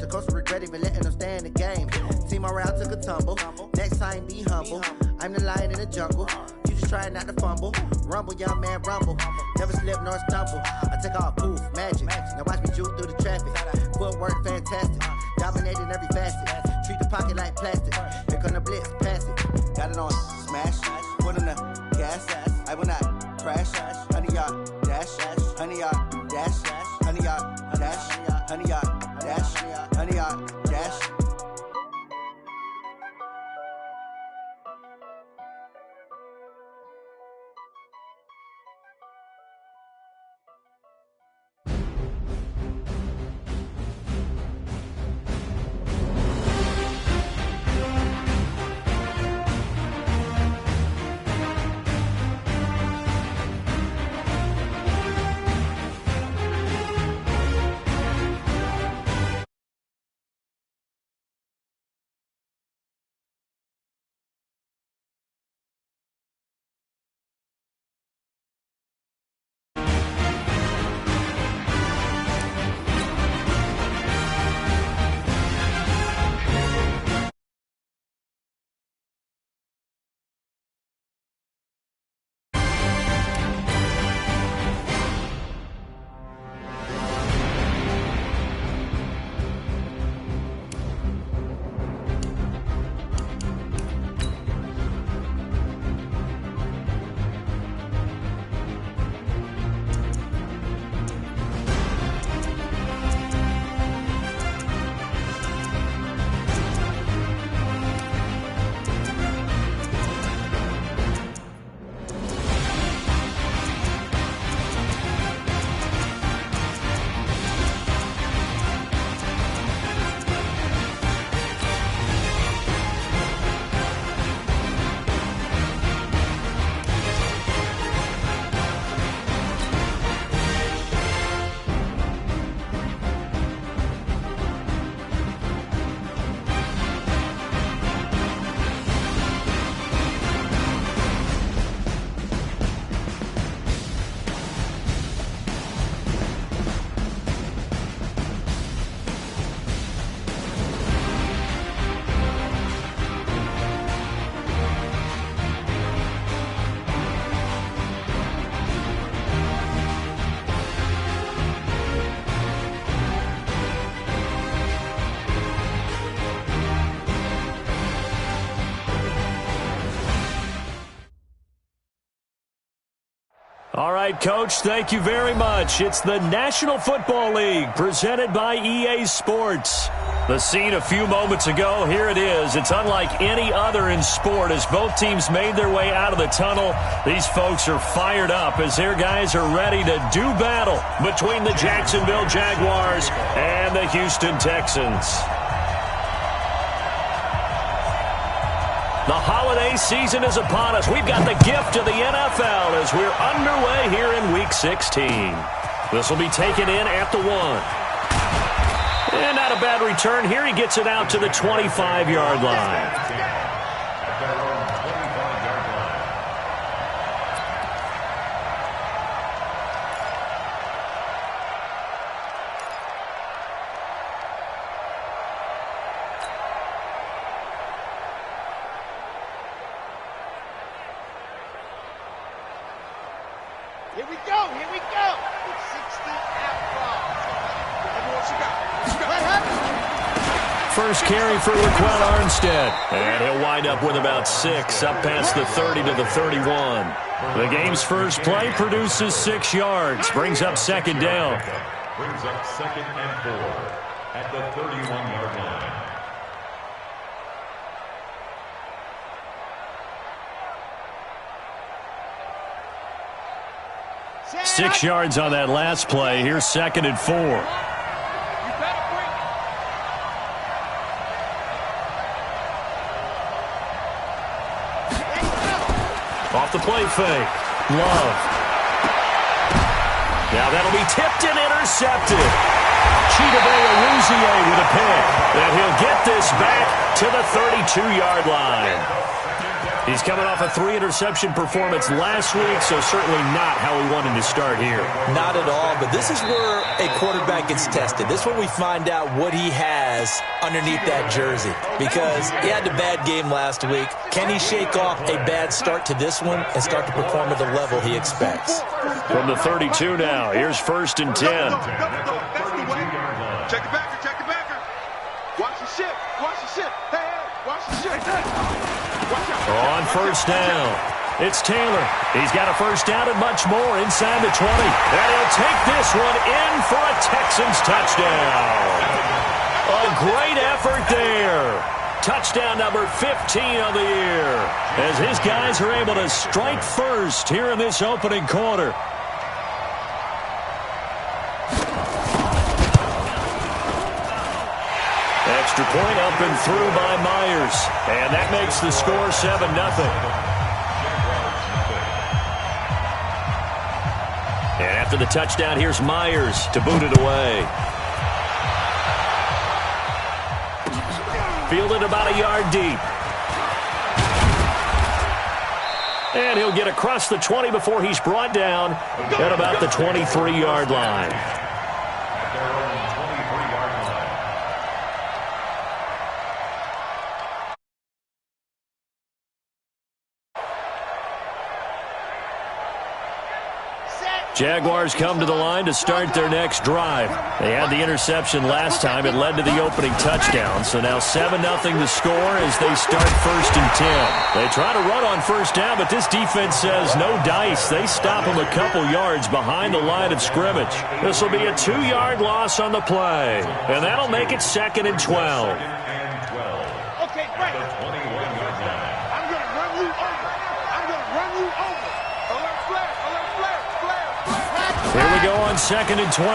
the coach regret even letting them stay in the game. Team morale took a tumble. Next time, be humble. I'm the lion in the jungle. You just trying not to fumble. Rumble, young man, rumble. Never slip nor stumble. I take off, poof, magic. Now watch me juke through the traffic. Footwork fantastic. Dominating every facet. Treat the pocket like plastic. Here come the blitz, pass it. Got it on smash. Put in the gas. I will not crash. Honey, y'all dash. Honey, y'all dash. Honey, y'all dash. Honey, y'all dash. Honey, y'all dash. All right, Coach, thank you very much. It's the National Football League presented by EA Sports. The scene a few moments ago, here it is. It's unlike any other in sport as both teams made their way out of the tunnel. These folks are fired up as their guys are ready to do battle between the Jacksonville Jaguars and the Houston Texans. The holiday season is upon us. We've got the gift of the NFL as we're underway here in Week 16. This will be taken in at the 1. And not a bad return here. He gets it out to the 25-yard line. Here we go. 60 out balls. First carry for Raquel Armstead. And he'll wind up with about 6, up past the 30 to the 31. The game's first play produces 6 yards, brings up second down. Brings up 2nd and 4 at the 31-yard line. Six yards on that last play. Here's 2nd and 4. Off the play fake. Love. Now that'll be tipped and intercepted. Chidobe Awuzie with a pick. And he'll get this back to the 32-yard line. He's coming off a 3-interception performance last week, so certainly not how we wanted to start here. Not at all, but this is where a quarterback gets tested. This is where we find out what he has underneath that jersey, because he had a bad game last week. Can he shake off a bad start to this one and start to perform at the level he expects? From the 32 now, here's 1st and 10. Check the backer, check the backer. Watch the ship, watch the ship. Hey, watch the ship. Watch out. On 1st down, it's Taylor. He's got a 1st down and much more inside the 20. And he'll take this one in for a Texans touchdown. A great effort there. Touchdown number 15 of the year, as his guys are able to strike first here in this opening quarter. Extra point up and through by Myers. And that makes the score 7-0. And after the touchdown, here's Myers to boot it away. Fielded about a yard deep. And he'll get across the 20 before he's brought down at about the 23-yard line. Jaguars come to the line to start their next drive. They had the interception last time. It led to the opening touchdown. So now 7-0 to score as they start 1st and 10. They try to run on 1st down, but this defense says no dice. They stop them a couple yards behind the line of scrimmage. This will be a 2-yard loss on the play, and that'll make it 2nd and 12. Okay, great. I'm going to run you over. I'm going to run you over. Alert flare, alert flare, flare, flare. Here we go on 2nd and 12.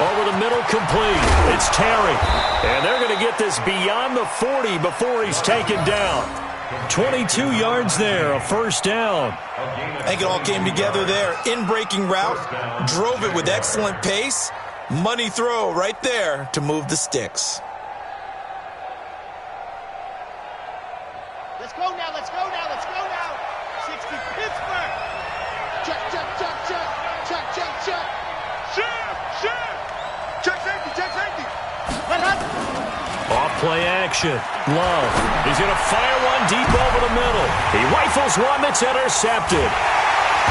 Over the middle, complete. It's Terry. And they're going to get this beyond the 40 before he's taken down. 22 yards there, a 1st down. I think it all came together there. In-breaking route, drove it with excellent pace. Money throw right there to move the sticks. Let's go now, let's go now, let's go now. 60 Pittsburgh. Check, check, check, check. Check, check, check. Shift, shift. Check safety, check safety. Off play action. Love. He's going to fire one deep over the middle. He rifles one that's intercepted.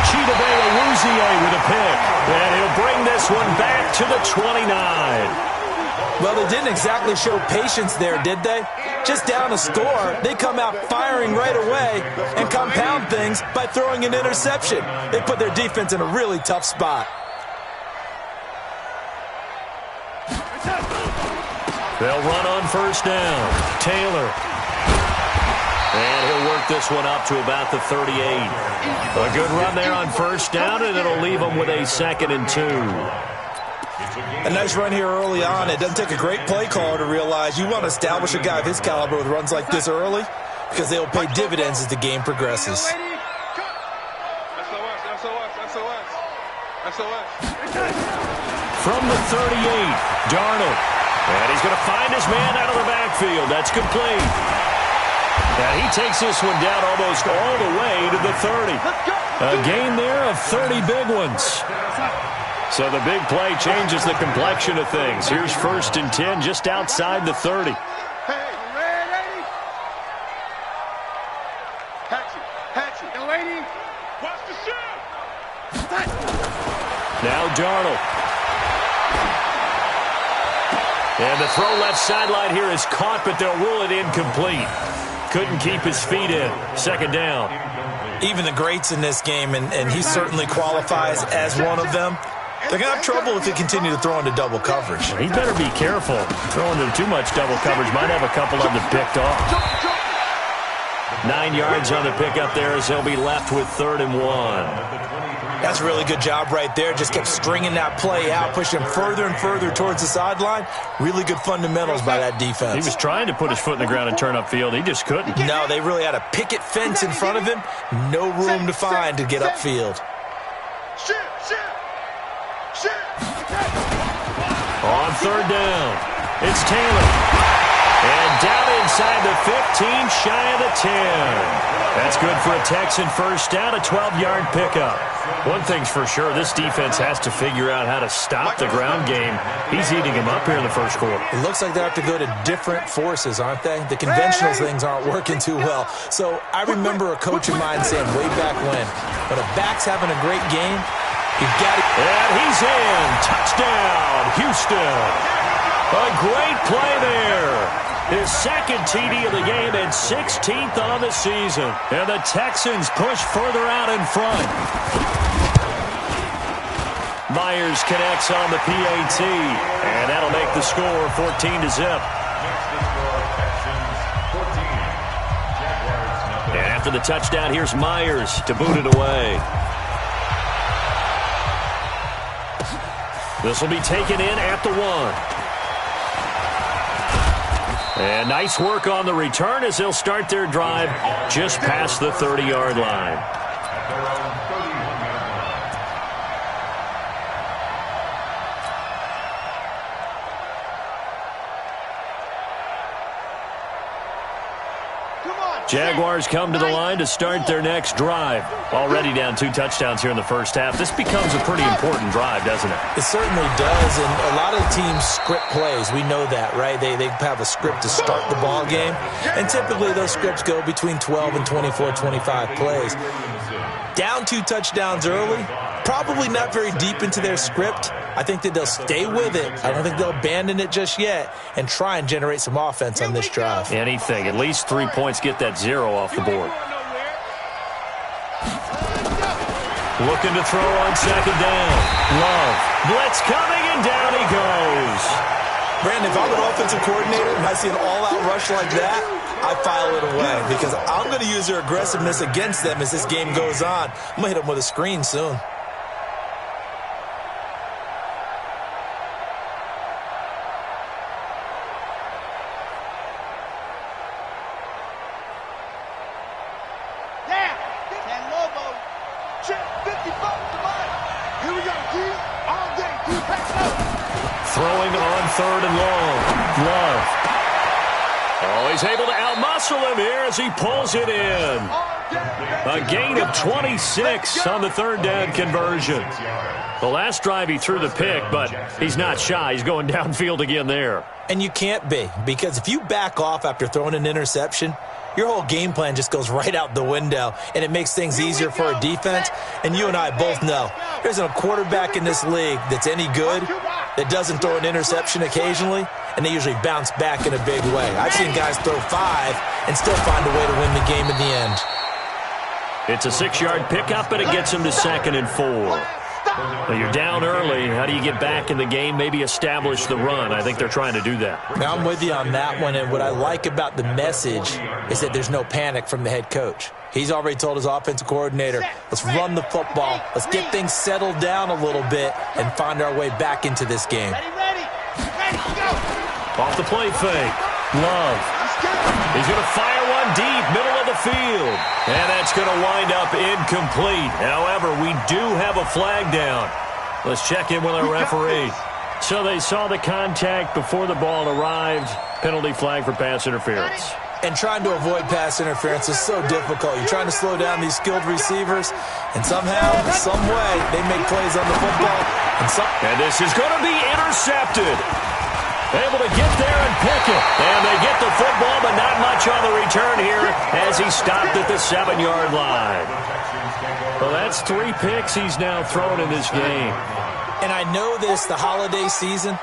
Chidobe Awuzie with a pick. And he'll bring this one back to the 29. Well, they didn't exactly show patience there, did they? Just down a score, they come out firing right away and compound things by throwing an interception. They put their defense in a really tough spot. They'll run on 1st down. Taylor. And he'll work this one up to about the 38. A good run there on 1st down, and it'll leave them with a 2nd and 2. A nice run here early on. It doesn't take a great play caller to realize you want to establish a guy of his caliber with runs like this early, because they'll pay dividends as the game progresses. From the 38, Darnold. And he's going to find his man out of the backfield. That's complete. And he takes this one down almost all the way to the 30. A gain there of 30 big ones. So the big play changes the complexion of things. Here's 1st and 10 just outside the 30. Hey, ready? Hatchet, and lady, watch the ship. Now Darnold. And the throw left sideline here is caught, but they'll rule it incomplete. Couldn't keep his feet in. 2nd down. Even the greats in this game, and he certainly qualifies as one of them, they're going to have trouble if they continue to throw into double coverage. He better be careful. Throwing into too much double coverage might have a couple of them picked off. 9 yards on the pickup there as he'll be left with 3rd and 1. That's a really good job right there. Just kept stringing that play out, pushing him further and further towards the sideline. Really good fundamentals by that defense. He was trying to put his foot in the ground and turn upfield. He just couldn't. No, they really had a picket fence in front of him. No room to find to get upfield. On 3rd down, it's Taylor. And down inside the 15, shy of the 10. That's good for a Texan first down, a 12-yard pickup. One thing's for sure, this defense has to figure out how to stop the ground game. He's eating him up here in the first quarter. It looks like they have to go to different forces, aren't they? The conventional things aren't working too well. So I remember a coach of mine saying way back when a back's having a great game, you've got to... And he's in. Touchdown, Houston. A great play there. His second TD of the game and 16th on the season. And the Texans push further out in front. Myers connects on the PAT. And that'll make the score 14-0. And after the touchdown, here's Myers to boot it away. This will be taken in at the 1. And nice work on the return as they'll start their drive just past the 30-yard line. Jaguars come to the line to start their next drive. Already down 2 touchdowns here in the first half. This becomes a pretty important drive, doesn't it? It certainly does, and a lot of teams script plays. We know that, right? They have a script to start the ball game, and typically those scripts go between 12 and 24, 25 plays. Down 2 touchdowns early, probably not very deep into their script. I think that they'll stay with it. I don't think they'll abandon it just yet and try and generate some offense on this drive. Anything. At least 3 points, get that 0 off the board. Looking to throw on second down. Love. Blitz coming, and down he goes. Brandon, if I'm an offensive coordinator and I see an all-out rush like that, I file it away because I'm going to use their aggressiveness against them as this game goes on. I'm going to hit them with a screen soon. Throwing on third and long. Love. Oh, he's able to outmuscle him here as he pulls it in. A gain of 26 on the third down conversion. The last drive he threw the pick, but he's not shy. He's going downfield again there. And you can't be, because if you back off after throwing an interception, your whole game plan just goes right out the window, and it makes things easier for a defense. And you and I both know there's a quarterback in this league that's any good that doesn't throw an interception occasionally, and they usually bounce back in a big way. I've seen guys throw 5 and still find a way to win the game in the end. It's a 6-yard pickup, and it gets him to 2nd and 4. Well, you're down early. How do you get back in the game, maybe establish the run? I think they're trying to do that. Now, I'm with you on that one, and what I like about the message is that there's no panic from the head coach. He's already told his offensive coordinator, let's run the football, let's get things settled down a little bit and find our way back into this game. Ready, go! Off the play fake. Love. He's going to fire one deep, middle of the field. And that's going to wind up incomplete. However, we do have a flag down. Let's check in with our referee. So they saw the contact before the ball arrived. Penalty flag for pass interference. And trying to avoid pass interference is so difficult. You're trying to slow down these skilled receivers, and somehow, some way, they make plays on the football. And this is going to be intercepted. Able to get there and pick it. And they get the football, but not much on the return here as he stopped at the 7-yard line. Well, that's 3 picks he's now thrown in this game. And I know this, the holiday season,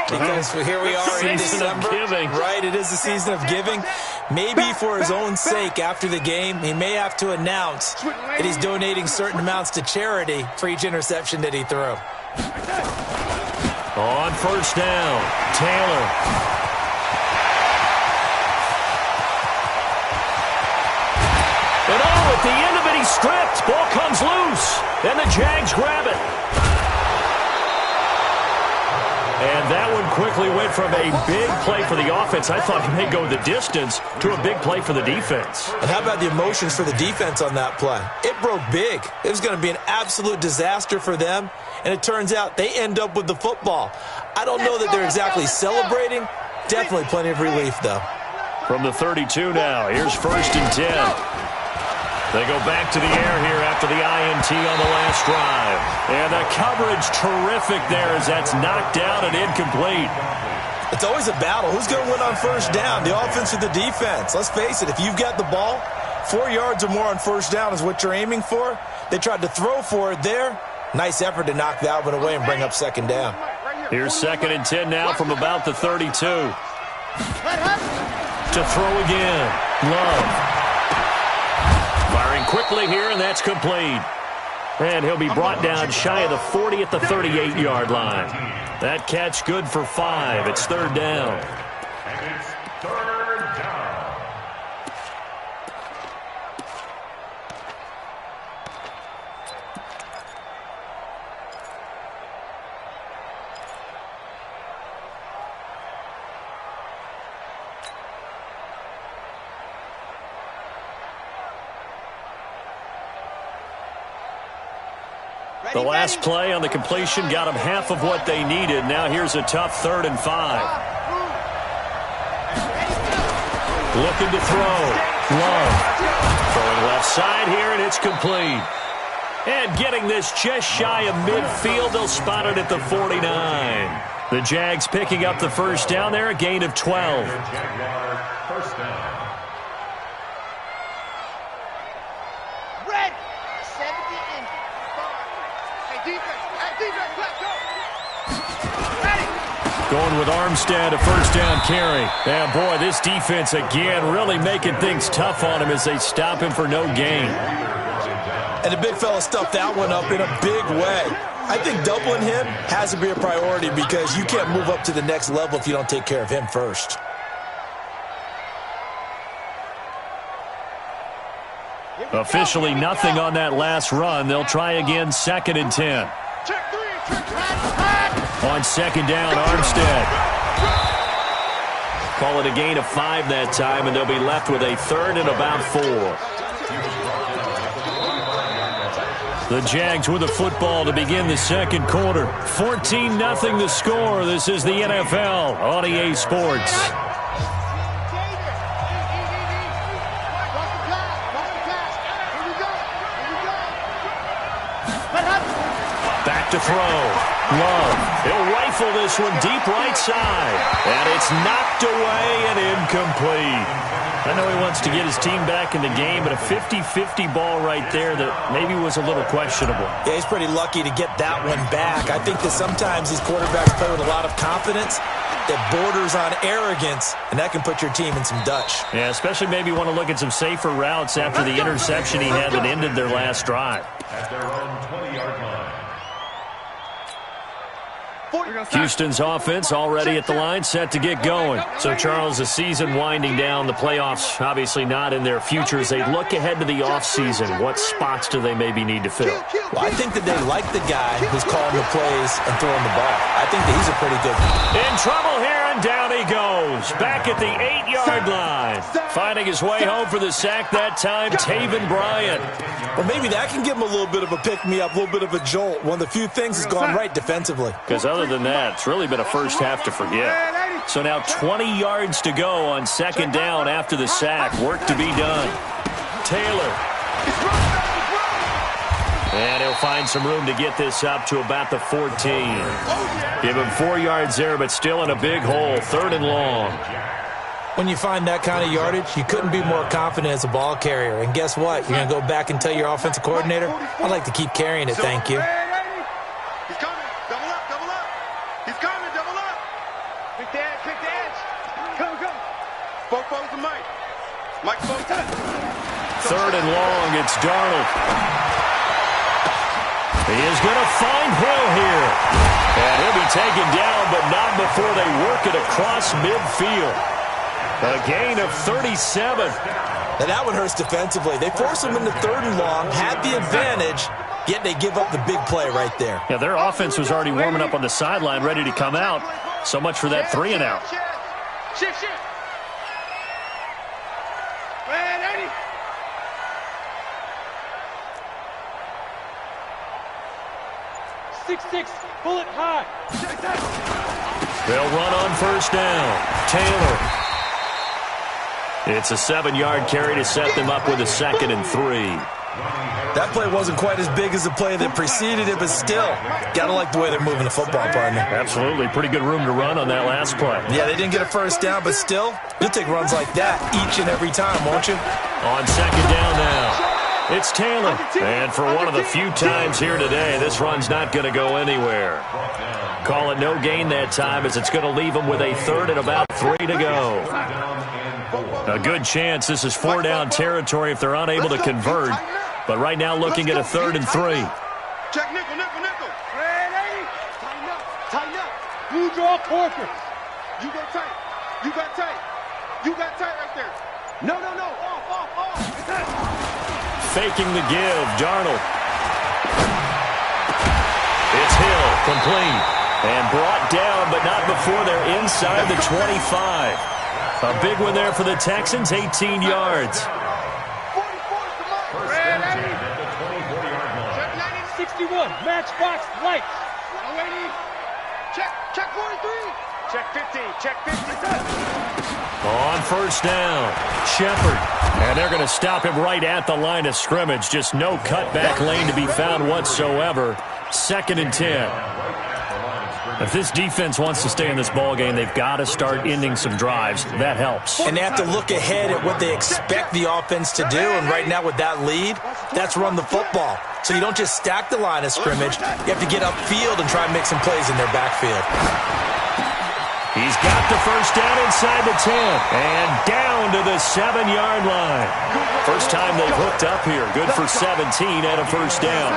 because here we are in December. Right, it is the season of giving. Maybe for his own sake, after the game, he may have to announce that he's donating certain amounts to charity for each interception that he threw. On first down, Taylor. And at the end of it, he's stripped. Ball comes loose, and the Jags grab it. And that one quickly went from a big play for the offense, I thought he may go the distance, to a big play for the defense. And how about the emotions for the defense on that play? It broke big. It was going to be an absolute disaster for them, and it turns out they end up with the football. I don't know that they're exactly celebrating, Definitely plenty of relief, though. From the 32 now, here's 1st and 10. They go back to the air here after the INT on the last drive. And the coverage terrific there as that's knocked down and incomplete. It's always a battle. Who's going to win on 1st down, the offense or the defense? Let's face it, if you've got the ball, 4 yards or more on 1st down is what you're aiming for. They tried to throw for it there. Nice effort to knock that one away and bring up 2nd down. Here's 2nd and 10 now from about the 32. To throw again. Love. Firing quickly here, and that's complete. And he'll be brought down shy of the 40 at the 38-yard line. That catch good for 5. It's 3rd down. And it's 3rd down. The last play on the completion got them half of what they needed. Now here's a tough 3rd and 5. Looking to throw. Love. Throwing left side here, and it's complete. And getting this just shy of midfield, they'll spot it at the 49. The Jags picking up the 1st down there, a gain of 12. Jaguar 1st down. Red, 70 in 5. Hey, defense, let's go. Ready. Going with Armstead, a 1st down carry. And boy, this defense again really making things tough on him as they stop him for no gain. And the big fella stuffed that one up in a big way. I think doubling him has to be a priority because you can't move up to the next level if you don't take care of him first. Officially nothing on that last run. They'll try again 2nd and 10. Check 3, check 3. On 2nd down, Armstead. Call it a gain of 5 that time, and they'll be left with a 3rd and about 4. The Jags with the football to begin the 2nd quarter. 14-0 the score. This is the NFL on EA Sports. Back to throw. Love. He'll rifle this one deep right side. And it's knocked away and incomplete. I know he wants to get his team back in the game, but a 50-50 ball right there that maybe was a little questionable. Yeah, he's pretty lucky to get that one back. I think that sometimes these quarterbacks play with a lot of confidence that borders on arrogance, and that can put your team in some Dutch. Yeah, especially maybe want to look at some safer routes after the interception he had that ended their last drive. At their own 20-yard line. Houston's offense already at the line, set to get going. So, Charles, the season winding down, the playoffs obviously not in their future. As they look ahead to the offseason, what spots do they maybe need to fill? Well, I think that they like the guy who's calling the plays and throwing the ball. I think that he's a pretty good one. In trouble here, and down he goes. Back at the 8-yard line. Finding his way home for the sack that time, Taven Bryan. Well, maybe that can give him a little bit of a pick-me-up, a little bit of a jolt. One of the few things that's gone right defensively. Because other than that, it's really been a first half to forget. So now 20 yards to go on 2nd down after the sack. Work to be done. Taylor. And he'll find some room to get this up to about the 14. Give him 4 yards there, but still in a big hole. 3rd and long. When you find that kind of yardage, you couldn't be more confident as a ball carrier. And guess what? You're going to go back and tell your offensive coordinator, I'd like to keep carrying it, thank you. He's coming. Double up, double up. He's coming, double up. Quick the edge. Come. Both to Mike. Mike, both to 3rd and long, it's Darnold. He is going to find Hill here. And he'll be taken down, but not before they work it across midfield. A gain of 37. Now that one hurts defensively. They force him into 3rd and long, had the advantage, yet they give up the big play right there. Yeah, their offense was already warming up on the sideline, ready to come out. So much for that 3 and out. Shift. Man, Eddie. Six, bullet high. They'll run on first down. Taylor. It's a 7-yard carry to set them up with a 2nd and 3. That play wasn't quite as big as the play that preceded it, but still, gotta like the way they're moving the football, partner. Absolutely. Pretty good room to run on that last play. Yeah, they didn't get a first down, but still, you'll take runs like that each and every time, won't you? On 2nd down now, it's Taylor. And for one of the few times here today, this run's not going to go anywhere. Call it no gain that time, as it's going to leave them with a 3rd and about 3 to go. A good chance this is 4-down territory if they're unable to convert. But right now looking at a 3rd and 3. Check nickel, nickel, nickel. Ready? Tighten up, tighten up. You draw Corcoran. You go tight. You got tight. You got tight right there. No, no, no. Off. Faking the give, Darnold. It's Hill, complete. And brought down, but not before they're inside the 25. A big one there for the Texans, 18 yards. 61, matchbox lights. Check 43. Check 50, check 50. On first down, Shepard. And they're going to stop him right at the line of scrimmage. Just no cutback lane to be found whatsoever. 2nd and 10. If this defense wants to stay in this ballgame, they've got to start ending some drives. That helps. And they have to look ahead at what they expect the offense to do. And right now with that lead, that's run the football. So you don't just stack the line of scrimmage. You have to get upfield and try and make some plays in their backfield. He's got the first down inside the 10. And down to the 7-yard line. First time they've hooked up here. Good for 17 at a first down.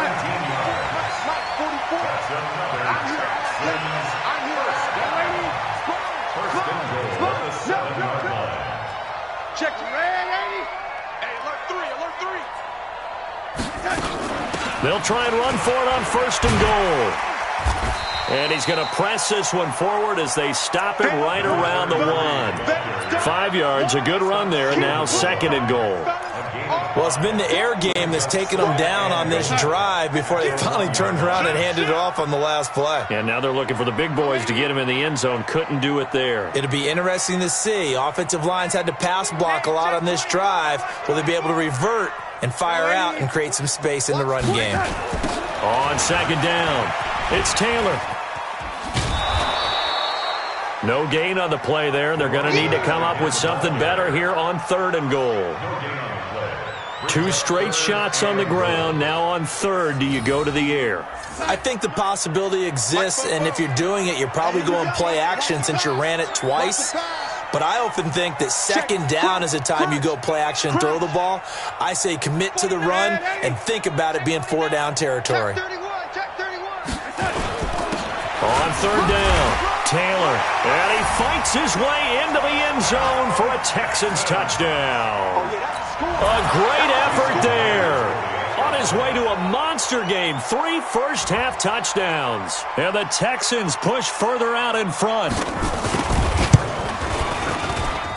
Check ready. Hey, alert 3. They'll try and run for it on 1st and goal. And he's going to press this one forward as they stop him right around the 1. 5 yards, a good run there, and now 2nd and goal. Well, it's been the air game that's taken them down on this drive before they finally turned around and handed it off on the last play. And now they're looking for the big boys to get him in the end zone. Couldn't do it there. It'll be interesting to see. Offensive lines had to pass block a lot on this drive. Will they be able to revert and fire out and create some space in the run game? On 2nd down, it's Taylor. No gain on the play there. They're going to need to come up with something better here on 3rd and goal. 2 straight shots on the ground. Now on 3rd, do you go to the air? I think the possibility exists, and if you're doing it, you're probably going play action since you ran it twice. But I often think that 2nd down is a time you go play action and throw the ball. I say commit to the run and think about it being 4-down territory. On 3rd down, Taylor. And he fights his way into the end zone for a Texans touchdown. A great effort there. On his way to a monster game, 3 first-half touchdowns. And the Texans push further out in front.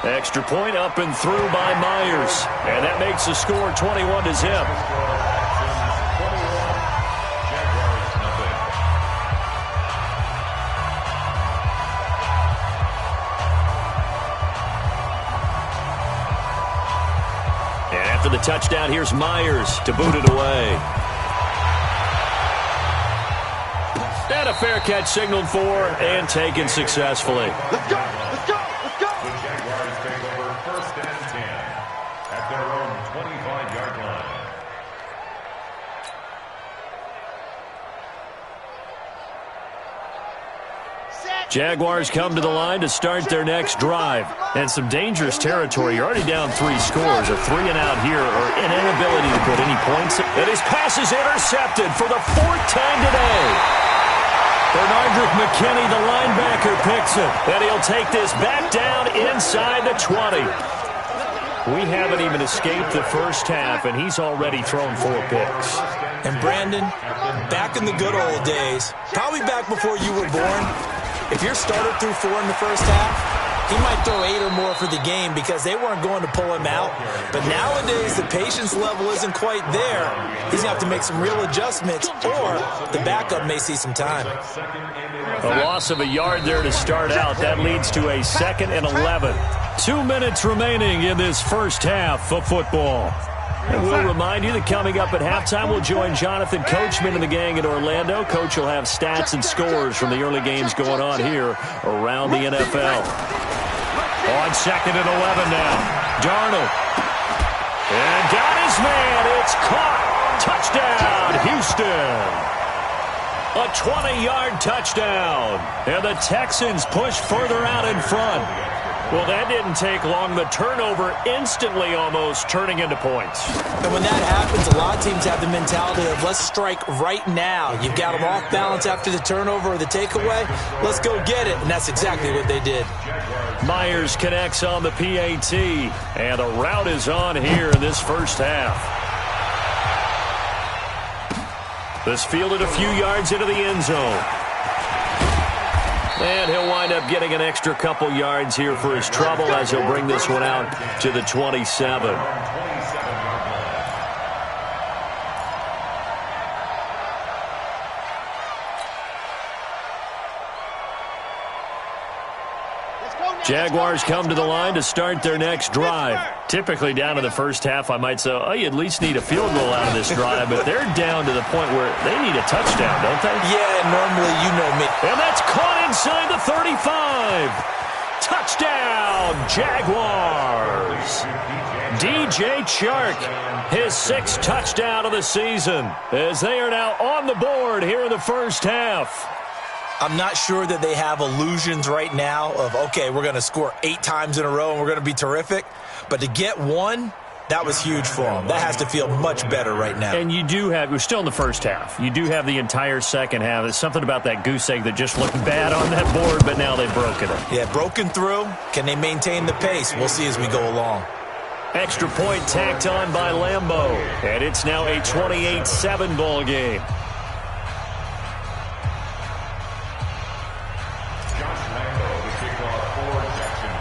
Extra point up and through by Myers. And that makes the score 21-0. And after the touchdown, here's Myers to boot it away. And a fair catch signaled for and taken successfully. Let's go, let's go, let's go. The Jaguars take over 1st and 10 at their own 25-yard line. Jaguars come to the line to start their next drive. And some dangerous territory. You're already down 3 scores. A 3-and-out here or an inability to put any points. And his pass is intercepted for the 4th time today. Bernardrick McKinney, the linebacker, picks it. And he'll take this back down inside the 20. We haven't even escaped the first half, and he's already thrown 4 picks. And Brandon, back in the good old days, probably back before you were born, if your starter threw 4 in the first half, he might throw 8 or more for the game because they weren't going to pull him out. But nowadays, the patience level isn't quite there. He's going to have to make some real adjustments, or the backup may see some time. A loss of a yard there to start out. That leads to a 2nd and 11. 2 minutes remaining in this first half of football. And we'll remind you that coming up at halftime, we'll join Jonathan Coachman and the gang in Orlando. Coach will have stats and scores from the early games going on here around the NFL. On 2nd and 11 now. Darnold. And got his man. It's caught. Touchdown, Houston. A 20-yard touchdown. And the Texans push further out in front. Well, that didn't take long. The turnover instantly almost turning into points. And when that happens, a lot of teams have the mentality of let's strike right now. You've got them off balance after the turnover or the takeaway. Let's go get it. And that's exactly what they did. Myers connects on the PAT. And a route is on here in this first half. This fielded a few yards into the end zone. And he'll wind up getting an extra couple yards here for his trouble as he'll bring this one out to the 27. Jaguars come to the line to start their next drive. Typically down to the first half, I might say, oh, you at least need a field goal out of this drive, but they're down to the point where they need a touchdown, don't they? Yeah, normally you know me. And that's caught inside the 35. Touchdown, Jaguars. DJ Chark, his 6th touchdown of the season, as they are now on the board here in the first half. I'm not sure that they have illusions right now of, okay, we're going to score 8 times in a row and we're going to be terrific. But to get one, that was huge for them. That has to feel much better right now. And you do have, we're still in the first half. You do have the entire second half. There's something about that goose egg that just looked bad on that board, but now they've broken it. Yeah, broken through. Can they maintain the pace? We'll see as we go along. Extra point tacked on by Lambeau. And it's now a 28-7 ball game.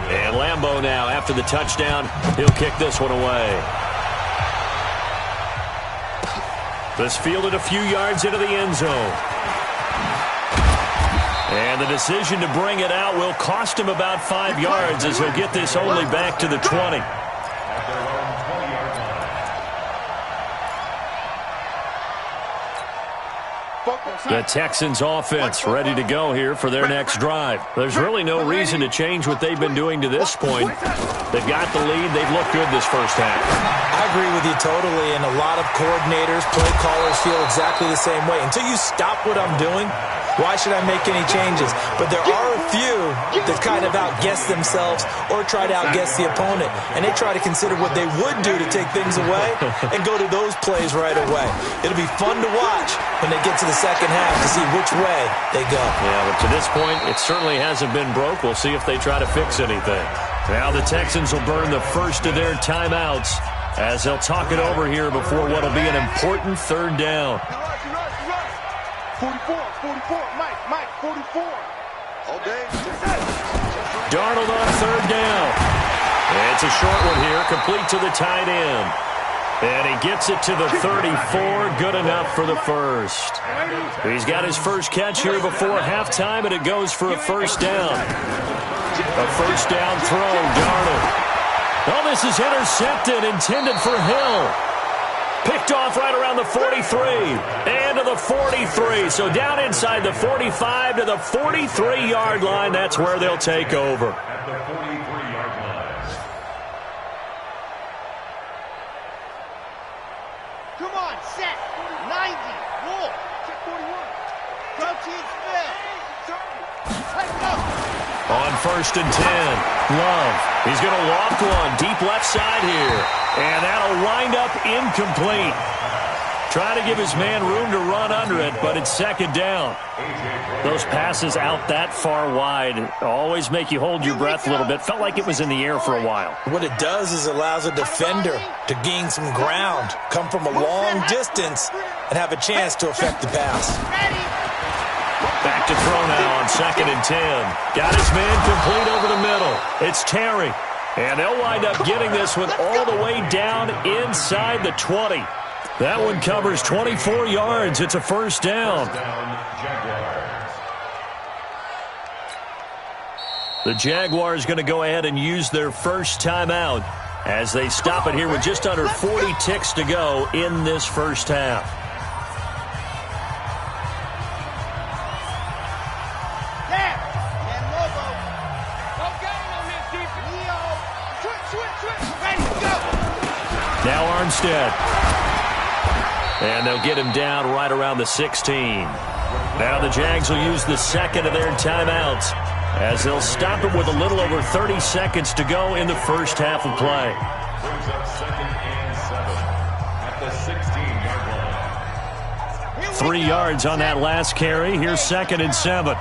And Lambeau now, after the touchdown, he'll kick this one away. This fielded a few yards into the end zone. And the decision to bring it out will cost him about 5 yards as he'll get this only back to the 20. The Texans offense ready to go here for their next drive. There's really no reason to change what they've been doing to this point. They've got the lead. They've looked good this first half. I agree with you totally, and a lot of coordinators, play callers feel exactly the same way. Until you stop what I'm doing, why should I make any changes? But there are a few that kind of outguess themselves or try to outguess the opponent, and they try to consider what they would do to take things away and go to those plays right away. It'll be fun to watch when they get to the second half to see which way they go. Yeah, but to this point, it certainly hasn't been broke. We'll see if they try to fix anything. Now the Texans will burn the first of their timeouts as they'll talk it over here before what will be an important third down. 44, Mike, 44. All day. Darnold on third down. It's a short one here, complete to the tight end. And he gets it to the 34, good enough for the first. He's got his first catch here before halftime, and it goes for a first down. A first down throw, Darnold. Oh, this is intercepted, intended for Hill. Picked off right around the 43 and to the 43. So down inside the 45 to the 43-yard line. That's where they'll take over. At the 43-yard line. Come on, set. 90. Wolf. Check 41. Coaching Smith. Tighten up. On first and 10, Love. He's going to loft one deep left side here. And that'll wind up incomplete. Trying to give his man room to run under it, but it's second down. Those passes out that far wide always make you hold your breath a little bit. Felt like it was in the air for a while. What it does is it allows a defender to gain some ground, come from a long distance, and have a chance to affect the pass. Back to throw now on second and 10. Got his man complete over the middle. It's Terry. And they'll wind up getting this one all the way down inside the 20. That one covers 24 yards. It's a first down. The Jaguars going to go ahead and use their first timeout as they stop it here with just under 40 ticks to go in this first half. Now Armstead. And they'll get him down right around the 16. Now the Jags will use the second of their timeouts as they'll stop it with a little over 30 seconds to go in the first half of play. Brings up 2nd and 7 at the 16-yard line. 3 yards on that last carry. Here's 2nd and 7.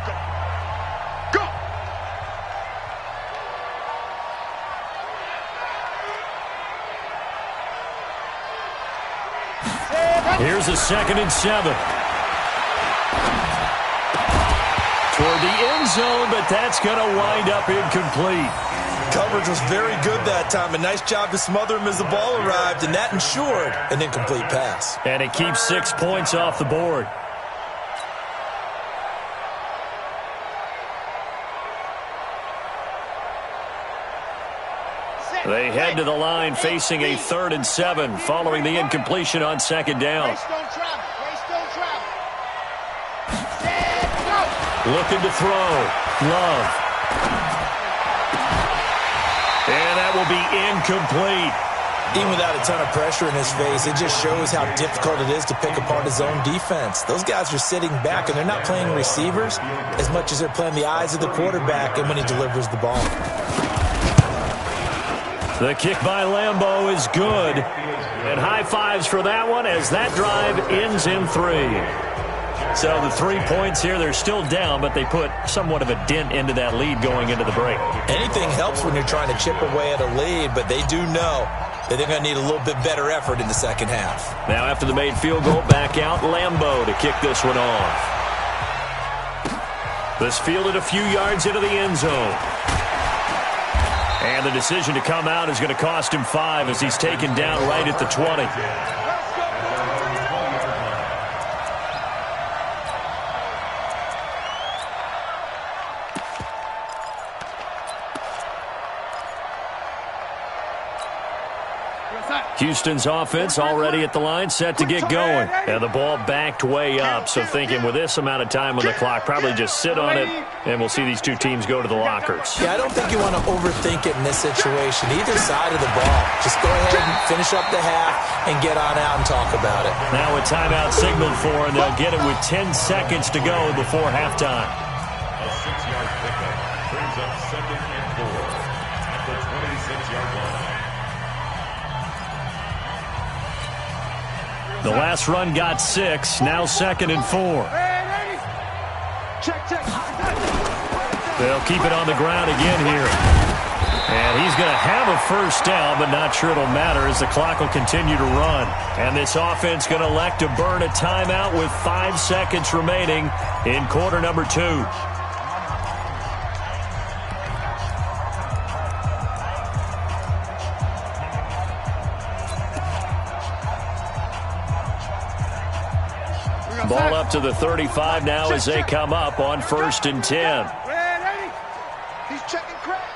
Here's a 2nd and 7. Toward the end zone, but that's going to wind up incomplete. Coverage was very good that time. A nice job to smother him as the ball arrived, and that ensured an incomplete pass. And it keeps 6 points off the board. They head to the line facing a 3rd and 7 following the incompletion on 2nd down. Looking to throw. Love. And that will be incomplete. Even without a ton of pressure in his face, it just shows how difficult it is to pick apart his own defense. Those guys are sitting back, and they're not playing receivers as much as they're playing the eyes of the quarterback and when he delivers the ball. The kick by Lambeau is good. And high fives for that one as that drive ends in 3. So the 3 points here, they're still down, but they put somewhat of a dent into that lead going into the break. Anything helps when you're trying to chip away at a lead, but they do know that they're going to need a little bit better effort in the second half. Now after the made field goal, back out Lambeau to kick this one off. This fielded a few yards into the end zone. And the decision to come out is going to cost him 5 as he's taken down right at the 20. Houston's offense already at the line, set to get going. And the ball backed way up, so thinking with this amount of time on the clock, probably just sit on it, and we'll see these two teams go to the lockers. Yeah, I don't think you want to overthink it in this situation. Either side of the ball. Just go ahead and finish up the half and get on out and talk about it. Now a timeout signaled for, and they'll get it with 10 seconds to go before halftime. A 6-yard pickup brings up 2nd and 4 at the 26-yard line. The last run got 6, now 2nd and 4. They'll keep it on the ground again here. And he's going to have a first down, but not sure it'll matter as the clock will continue to run. And this offense going to elect to burn a timeout with 5 seconds remaining in quarter number 2. Ball up to the 35 now as they come up on 1st and 10. He's checking crack.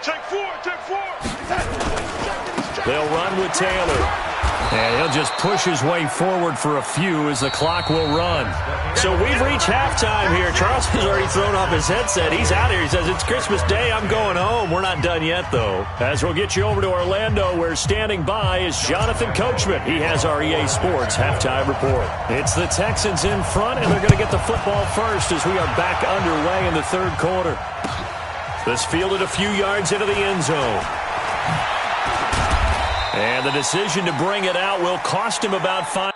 Check 4, check 4. They'll run with Taylor. And he'll just push his way forward for a few as the clock will run. So we've reached halftime here. Charles has already thrown off his headset. He's out here. He says, it's Christmas Day. I'm going home. We're not done yet, though. As we'll get you over to Orlando, where standing by is Jonathan Coachman. He has our EA Sports halftime report. It's the Texans in front, and they're going to get the football first as we are back underway in the 3rd quarter. This fielded a few yards into the end zone. And the decision to bring it out will cost him about 5.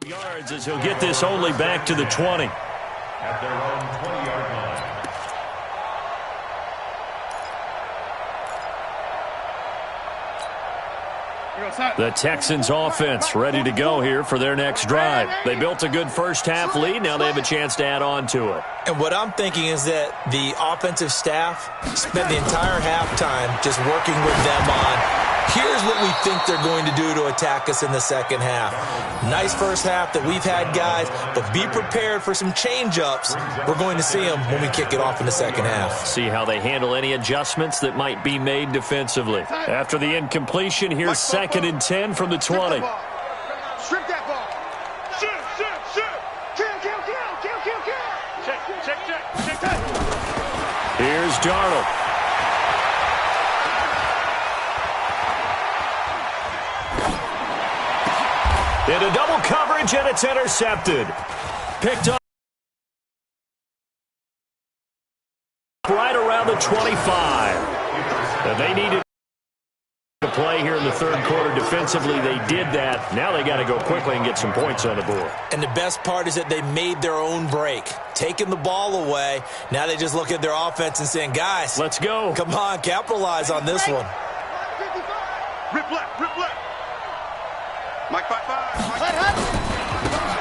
Yards as he'll get this only back to the 20. At their own 20-yard line. The Texans offense ready to go here for their next drive. They built a good first-half lead. Now they have a chance to add on to it. And what I'm thinking is that the offensive staff spent the entire halftime just working with them on, here's what we think they're going to do to attack us in the second half. Nice first half that we've had, guys, but be prepared for some change-ups. We're going to see them when we kick it off in the second half. See how they handle any adjustments that might be made defensively. After the incompletion, here's 2nd and 10 from the 20. Strip that ball. Shoot, shoot, shoot. Kill, kill, kill, kill, kill, kill. Check, check, check, check, check. Here's Darnold. Into double coverage, and it's intercepted. Picked up right around the 25. They needed to play here in the third quarter defensively. They did that. Now they got to go quickly and get some points on the board. And the best part is that they made their own break, taking the ball away. Now they just look at their offense and saying, guys, let's go. Come on, capitalize on this one. Rip left, rip left. Mike 5-5.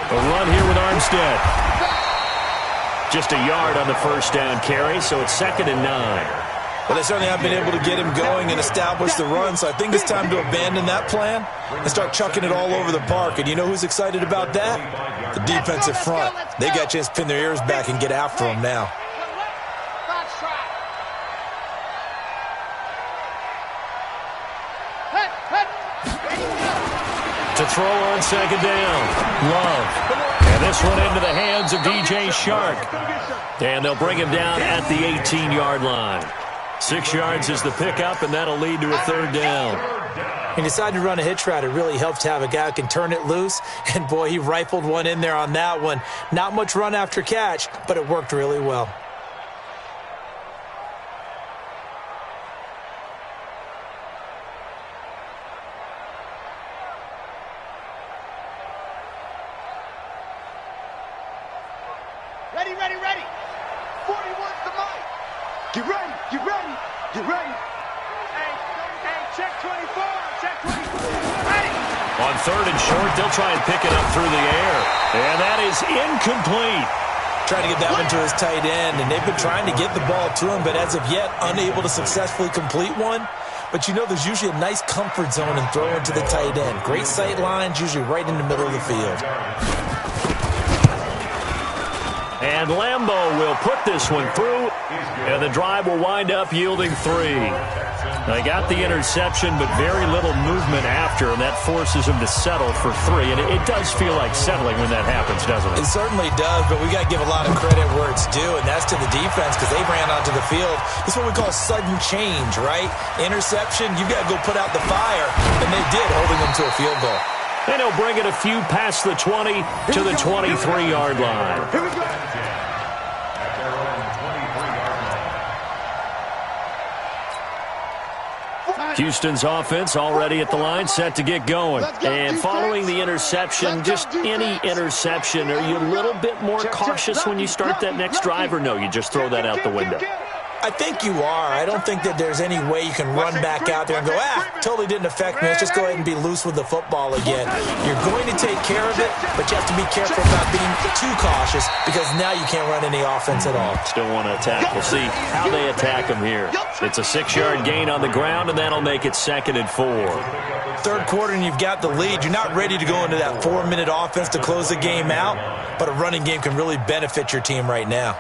A run here with Armstead. Just a yard on the first down carry, so it's 2nd and 9. Well, they certainly have been able to get him going and establish the run, so I think it's time to abandon that plan and start chucking it all over the park. And you know who's excited about that? The defensive front. They got a chance to pin their ears back and get after him now. To throw on 2nd down. Love. And this one into the hands of DJ Shark. And they'll bring him down at the 18-yard line. 6 yards is the pickup, and that'll lead to a 3rd down. He decided to run a hitch route. It really helps to have a guy who can turn it loose. And, boy, he rifled one in there on that one. Not much run after catch, but it worked really well. Ready, ready, ready. 41's the mic. Get ready, get ready, get ready. Hey, check 24, check 24. Ready. On 3rd and short, they'll try and pick it up through the air. And that is incomplete. Trying to get that one to his tight end, and they've been trying to get the ball to him, but as of yet, unable to successfully complete one. But you know there's usually a nice comfort zone in throwing to the tight end. Great sight lines, usually right in the middle of the field. And Lambeau will put this one through, and the drive will wind up yielding 3. They got the interception, but very little movement after, and that forces them to settle for 3. And it does feel like settling when that happens, doesn't it? It certainly does, but we got to give a lot of credit where it's due, and that's to the defense because they ran onto the field. This is what we call sudden change, right? Interception, you've got to go put out the fire, and they did, holding them to a field goal. And he'll bring it a few past the 20 to the 23-yard line. Here we go. Houston's offense already at the line, set to get going. And following the interception, just any interception, are you a little bit more cautious when you start that next drive, or no, you just throw that out the window? I think you are. I don't think that there's any way you can run back out there and go, totally didn't affect me. Let's just go ahead and be loose with the football again. You're going to take care of it, but you have to be careful about being too cautious because now you can't run any offense at all. Still want to attack. We'll see how they attack them here. It's a 6-yard gain on the ground, and that'll make it 2nd and 4. Third quarter, and you've got the lead. You're not ready to go into that 4-minute offense to close the game out, but a running game can really benefit your team right now.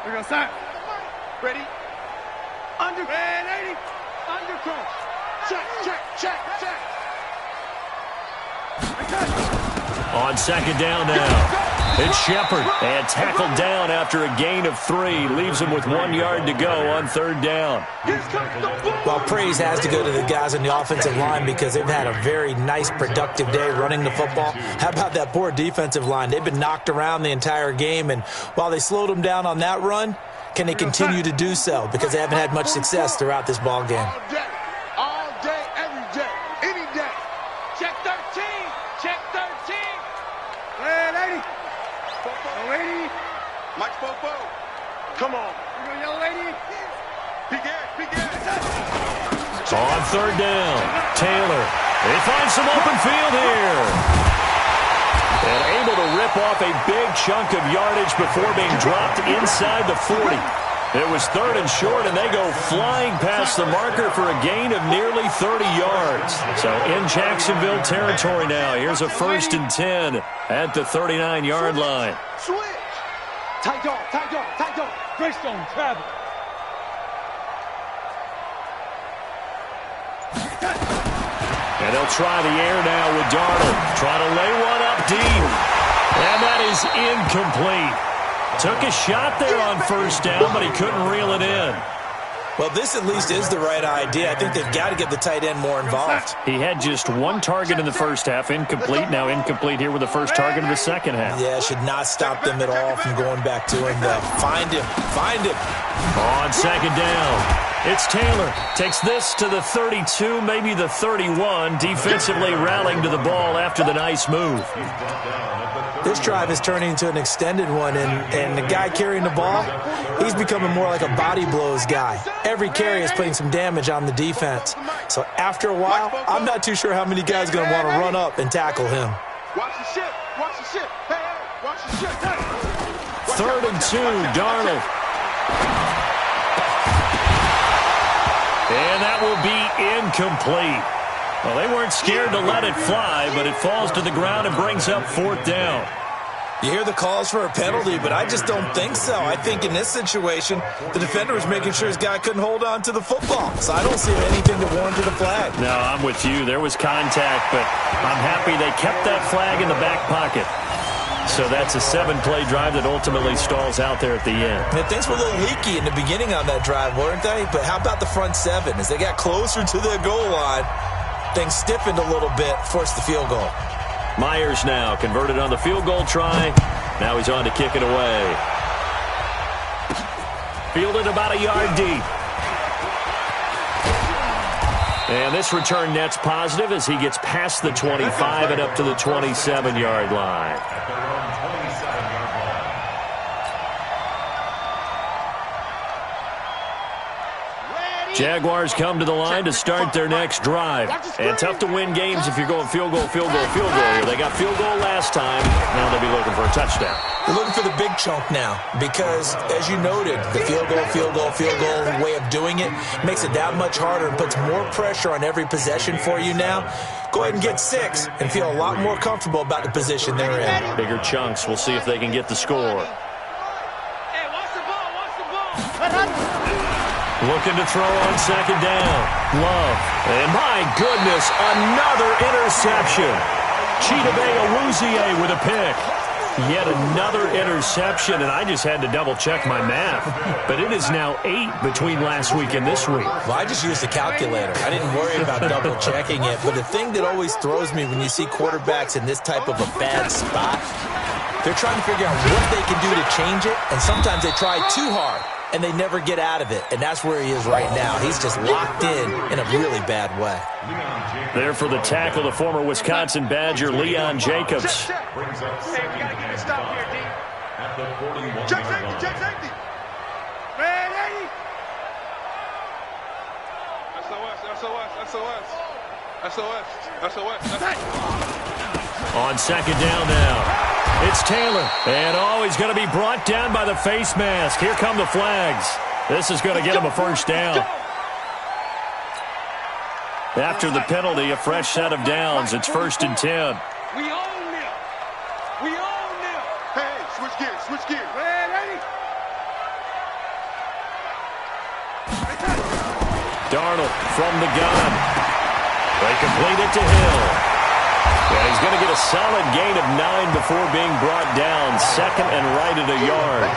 We're going to start. Ready? Under. Man, 80. Under crunch. Check, check, check, check. On 2nd down now. It's Shepard, and tackled down after a gain of 3. Leaves him with 1 yard to go on 3rd down. Well, praise has to go to the guys on the offensive line because they've had a very nice, productive day running the football. How about that poor defensive line? They've been knocked around the entire game, and while they slowed them down on that run, can they continue to do so? Because they haven't had much success throughout this ball game. All day, every Mike Fofo. Come on. You know, young lady. Big ass. On third down, Taylor. He finds some open field here. And able to rip off a big chunk of yardage before being dropped inside the 40. It was third and short, and they go flying past the marker for a gain of nearly 30 yards. So in Jacksonville territory now. Here's a 1st and 10 at the 39-yard line. Switch. Tight dog. Greystone, travel. And they'll try the air now with Darnold. Trying to lay one up deep. And that is incomplete. Took a shot there on first down, but he couldn't reel it in. Well, this at least is the right idea. I think they've got to get the tight end more involved. He had just one target in the first half, incomplete. Now incomplete here with the first target of the second half. Yeah, should not stop them at all from going back to him, though. Find him. On second down, it's Taylor. Takes this to the 32, maybe the 31. Defensively rallying to the ball after the nice move. This drive is turning into an extended one, and the guy carrying the ball, he's becoming more like a body blows guy. Every carry is putting some damage on the defense. So after a while, I'm not too sure how many guys are going to want to run up and tackle him. Watch the ship. Hey, watch the ship. Third and 2, Darnold. And that will be incomplete. Well, they weren't scared to let it fly, but it falls to the ground and brings up 4th down. You hear the calls for a penalty, but I just don't think so. I think in this situation, the defender was making sure his guy couldn't hold on to the football. So I don't see anything that warranted a flag. No, I'm with you. There was contact, but I'm happy they kept that flag in the back pocket. So that's a 7-play drive that ultimately stalls out there at the end. And things were a little leaky in the beginning on that drive, weren't they? But how about the front 7? As they got closer to the goal line, things stiffened a little bit, forced the field goal. Myers now converted on the field goal try. Now he's on to kick it away. Fielded about a yard deep. And this return net's positive as he gets past the 25 and up to the 27-yard line. Jaguars come to the line to start their next drive. And tough to win games if you're going field goal here. They got field goal last time. Now they'll be looking for a touchdown. They're looking for the big chunk now because, as you noted, the field goal way of doing it makes it that much harder and puts more pressure on every possession for you now. Go ahead and get 6 and feel a lot more comfortable about the position they're in. Bigger chunks. We'll see if they can get the score. Hey, watch the ball. Looking to throw on second down. Love. And my goodness, another interception. Chidobe Awuzie with a pick. Yet another interception, and I just had to double-check my math. But it is now 8 between last week and this week. Well, I just used a calculator. I didn't worry about double-checking it. But the thing that always throws me when you see quarterbacks in this type of a bad spot, they're trying to figure out what they can do to change it, and sometimes they try too hard, and they never get out of it. And that's where he is right now. He's just locked in a really bad way. There for the tackle, the former Wisconsin Badger, Leon Jacobs. Hey, we got to get a stop here, D. Check safety. Ready? SOS. On second down now. It's Taylor. And he's going to be brought down by the face mask. Here come the flags. This is going to get him a first down. After the penalty, a fresh set of downs. It's 1st and 10. We own them. Hey, switch gears. Ready? Darnold from the gun. They complete it to Hill. And he's going to get a solid gain of 9 before being brought down. Second and right at a yard.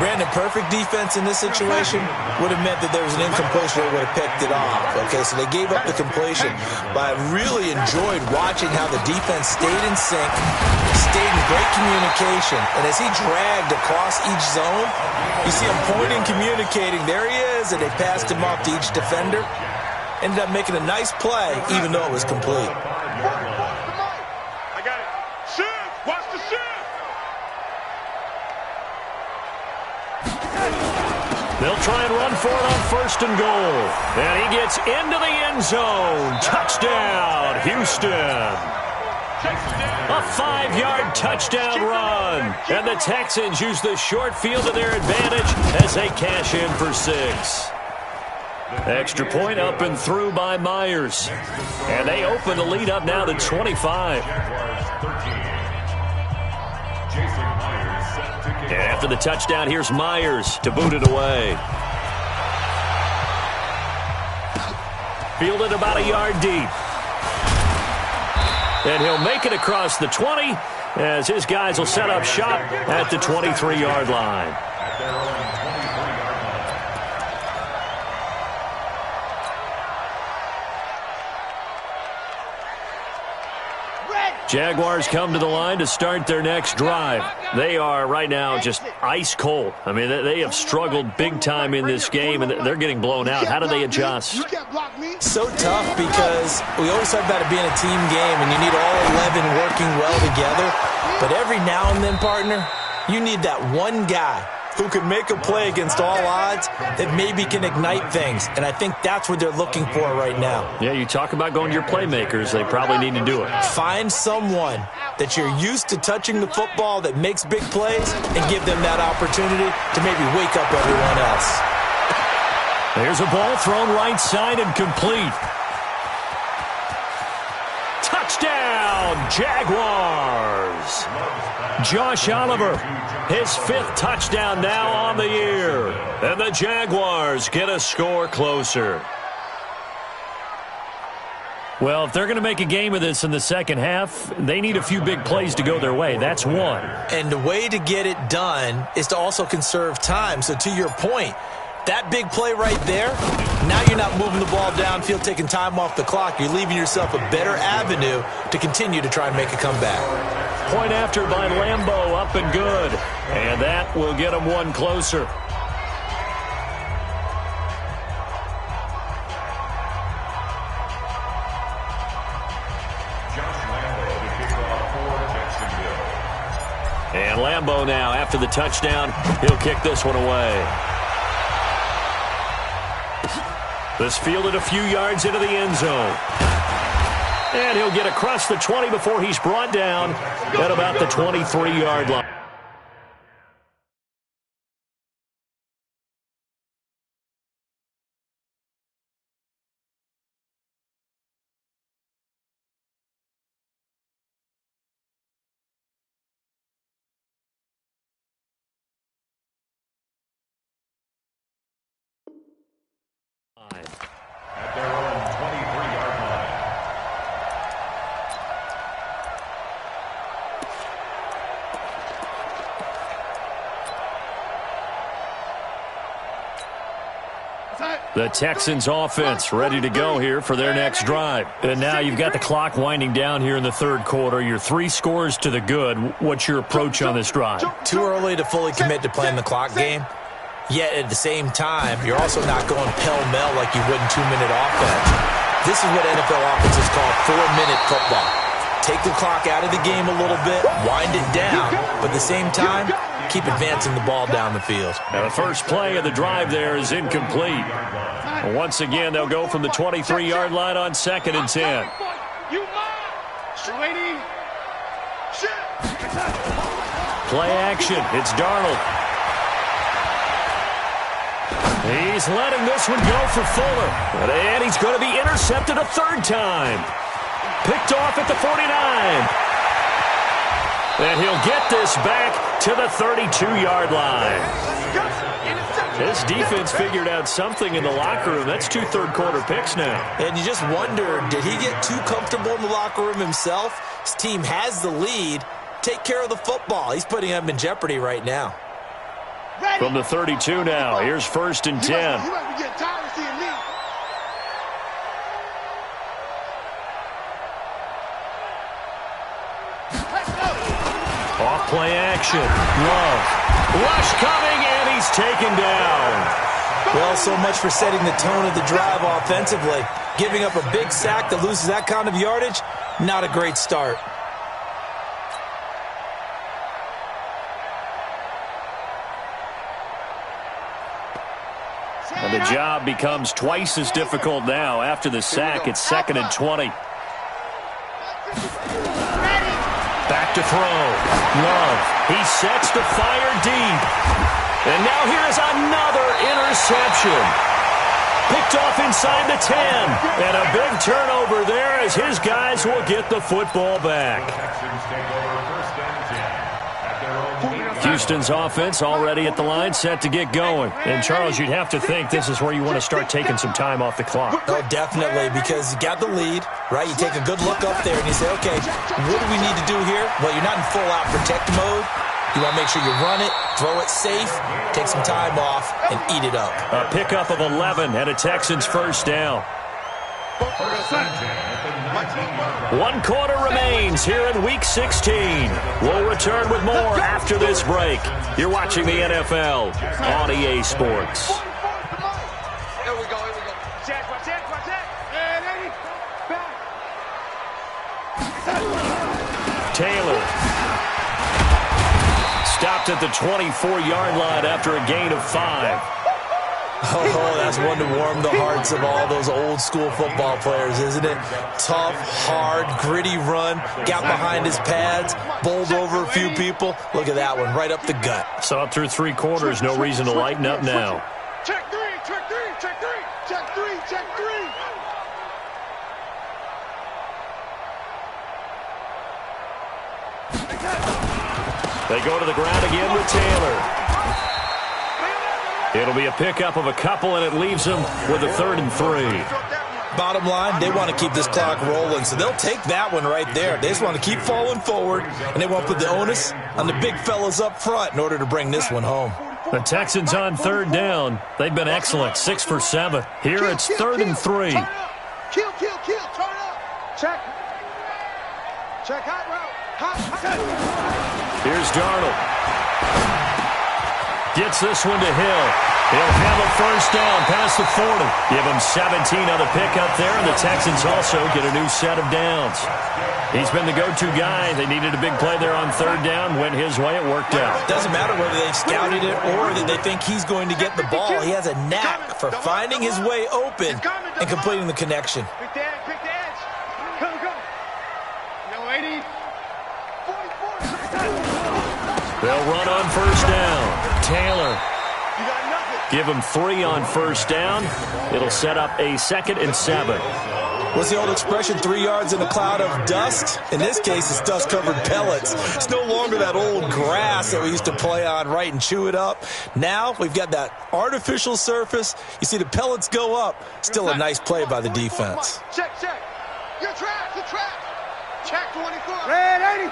Brandon, perfect defense in this situation would have meant that there was an incompletion. They would have picked it off. Okay, so they gave up the completion. But I really enjoyed watching how the defense stayed in sync, stayed in great communication. And as he dragged across each zone, you see him pointing, communicating. There he is, and they passed him off to each defender. Ended up making a nice play, even though it was complete. I got it. Shift. Watch the shift. They'll try and run for it on 1st and goal. And he gets into the end zone. Touchdown, Houston. A 5-yard touchdown run. And the Texans use the short field to their advantage as they cash in for 6. Extra point up and through by Myers. And they open the lead up now to 25. And after the touchdown, here's Myers to boot it away. Fielded about a yard deep. And he'll make it across the 20 as his guys will set up shop at the 23-yard line. Jaguars come to the line to start their next drive. They are right now just ice cold. I mean, they have struggled big time in this game, and they're getting blown out. How do they adjust? So tough because we always talk about it being a team game, and you need all 11 working well together. But every now and then, partner, you need that one guy who can make a play against all odds that maybe can ignite things. And I think that's what they're looking for right now. Yeah, you talk about going to your playmakers. They probably need to do it. Find someone that you're used to touching the football that makes big plays and give them that opportunity to maybe wake up everyone else. There's a ball thrown right side and complete. Touchdown, Jaguars! Josh Oliver, his 5th touchdown now on the year. And the Jaguars get a score closer. Well, if they're going to make a game of this in the second half, they need a few big plays to go their way. That's one. And the way to get it done is to also conserve time. So to your point, that big play right there, now you're not moving the ball downfield, taking time off the clock. You're leaving yourself a better avenue to continue to try and make a comeback. Point after by Lambeau, up and good. And that will get them one closer. And Lambeau now, after the touchdown, he'll kick this one away. This fielded a few yards into the end zone. And he'll get across the 20 before he's brought down at about the 23-yard line. At their own 23-yard line. The Texans offense ready to go here for their next drive. And now you've got the clock winding down here in the third quarter. You're 3 scores to the good. What's your approach on this drive? Too early to fully commit to playing the clock game. Yet at the same time, you're also not going pell-mell like you would in 2-minute offense. This is what NFL offenses call 4-minute football. Take the clock out of the game a little bit, wind it down, but at the same time, keep advancing the ball down the field. Now the first play of the drive there is incomplete. Once again, they'll go from the 23-yard line on 2nd and 10. Play action. It's Darnold. He's letting this one go for Fuller. And he's going to be intercepted a 3rd time. Picked off at the 49. And he'll get this back to the 32-yard line. His defense figured out something in the locker room. That's 2 third-quarter picks now. And you just wonder, did he get too comfortable in the locker room himself? His team has the lead. Take care of the football. He's putting them in jeopardy right now. From the 32 now, here's 1st and 10. You might be getting tired of seeing me. Off play action. Love. Rush coming, and he's taken down. Well, so much for setting the tone of the drive offensively. Giving up a big sack that loses that kind of yardage, not a great start. And the job becomes twice as difficult now. After the sack, it's 2nd and 20. Back to throw. Love. He sets to fire deep. And now here's another interception. Picked off inside the 10. And a big turnover there as his guys will get the football back. Houston's offense already at the line, set to get going. And, Charles, you'd have to think this is where you want to start taking some time off the clock. Oh, definitely, because you got the lead, right? You take a good look up there and you say, okay, what do we need to do here? Well, you're not in full-out protect mode. You want to make sure you run it, throw it safe, take some time off, and eat it up. A pickup of 11 and a Texans first down. 1 quarter remains here in Week 16. We'll return with more after this break. You're watching the NFL on EA Sports. Here we go. Check. And 80. Back. Taylor. Stopped at the 24-yard line after a gain of 5. Oh, that's one to warm the hearts of all those old-school football players, isn't it? Tough, hard, gritty run, got behind his pads, bowled over a few people. Look at that one, right up the gut. Saw it through 3 quarters, no reason to lighten up now. Check three. They go to the ground again with Taylor. It'll be a pickup of a couple, and it leaves them with a 3rd and 3. Bottom line, they want to keep this clock rolling, so they'll take that one right there. They just want to keep falling forward, and they want to put the onus on the big fellas up front in order to bring this one home. The Texans on 3rd down. They've been excellent, 6 for 7. Here it's 3rd and 3. Kill. Turn up. Check hot route. Here's Darnold. Gets this one to Hill. He'll have a first down past the 40. Give him 17 on the pickup there, and the Texans also get a new set of downs. He's been the go-to guy. They needed a big play there on 3rd down. Went his way. It worked out. Doesn't matter whether they've scouted it or that they think he's going to get the ball. He has a knack for finding his way open and completing the connection. Pick the edge. Go. No, 80. 44. They'll run on first down. Taylor. You got nothing. Give him 3 on first down. It'll set up a 2nd and 7. What's the old expression, 3 yards in a cloud of dust? In this case, it's dust-covered pellets. It's no longer that old grass that we used to play on, right, and chew it up. Now we've got that artificial surface. You see the pellets go up. Still a nice play by the defense. Check. You're trapped. Check 24. Red 80.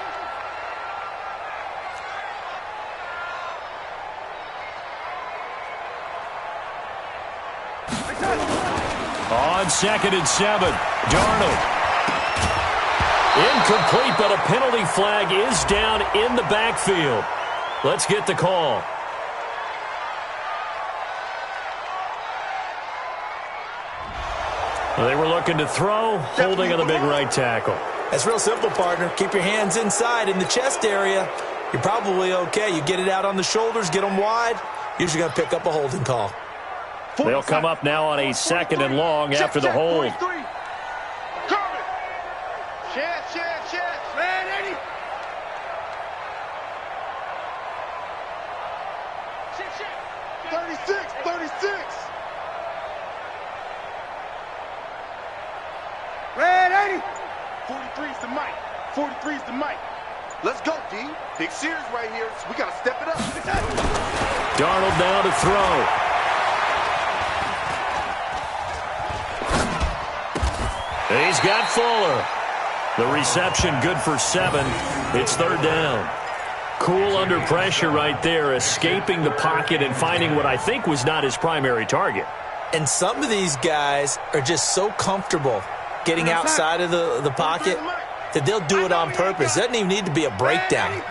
On 2nd and 7, Darnold. Incomplete, but a penalty flag is down in the backfield. Let's get the call. They were looking to throw, holding on the big right tackle. That's real simple, partner. Keep your hands inside in the chest area. You're probably okay. You get it out on the shoulders, get them wide. Usually going to pick up a holding call. They'll come up now on a 2nd and long after the hold. Chest. Man, 80. Check. 36. Red 80. 43's the mic. Let's go, D. Big series right here. So we got to step it up. Darnold now to throw. He's got Fuller. The reception good for 7. It's 3rd down. Cool under pressure right there, escaping the pocket and finding what I think was not his primary target. And some of these guys are just so comfortable getting outside of the pocket that they'll do it on purpose. It doesn't even need to be a breakdown.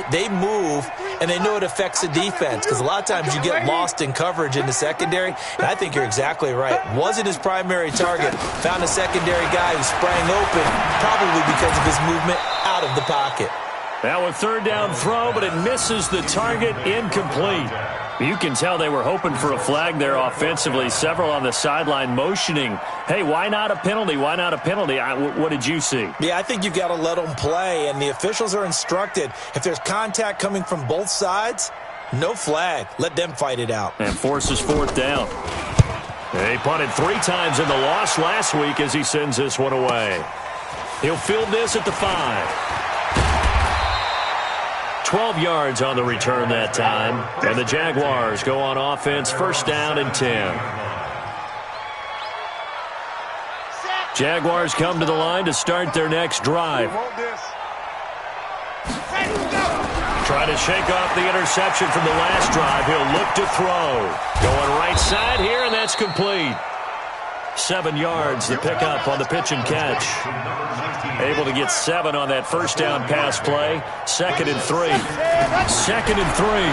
They move, and they know it affects the defense, because a lot of times you get lost in coverage in the secondary, and I think you're exactly right. Wasn't his primary target. Found a secondary guy who sprang open, probably because of his movement out of the pocket. Now a 3rd down throw, but it misses the target, incomplete. You can tell they were hoping for a flag there offensively. Several on the sideline motioning, hey, why not a penalty? Why not a penalty? What did you see? Yeah, I think you've got to let them play, and the officials are instructed. If there's contact coming from both sides, no flag. Let them fight it out. And forces fourth down. He punted 3 times in the loss last week as he sends this one away. He'll field this at the 5. 12 yards on the return that time. And the Jaguars go on offense, first down and 10. Jaguars come to the line to start their next drive. Trying to shake off the interception from the last drive. He'll look to throw. Going right side here, and that's complete. 7 yards, the pickup on the pitch and catch. Able to get 7 on that first down pass play. 2nd and 3. 2nd and 3.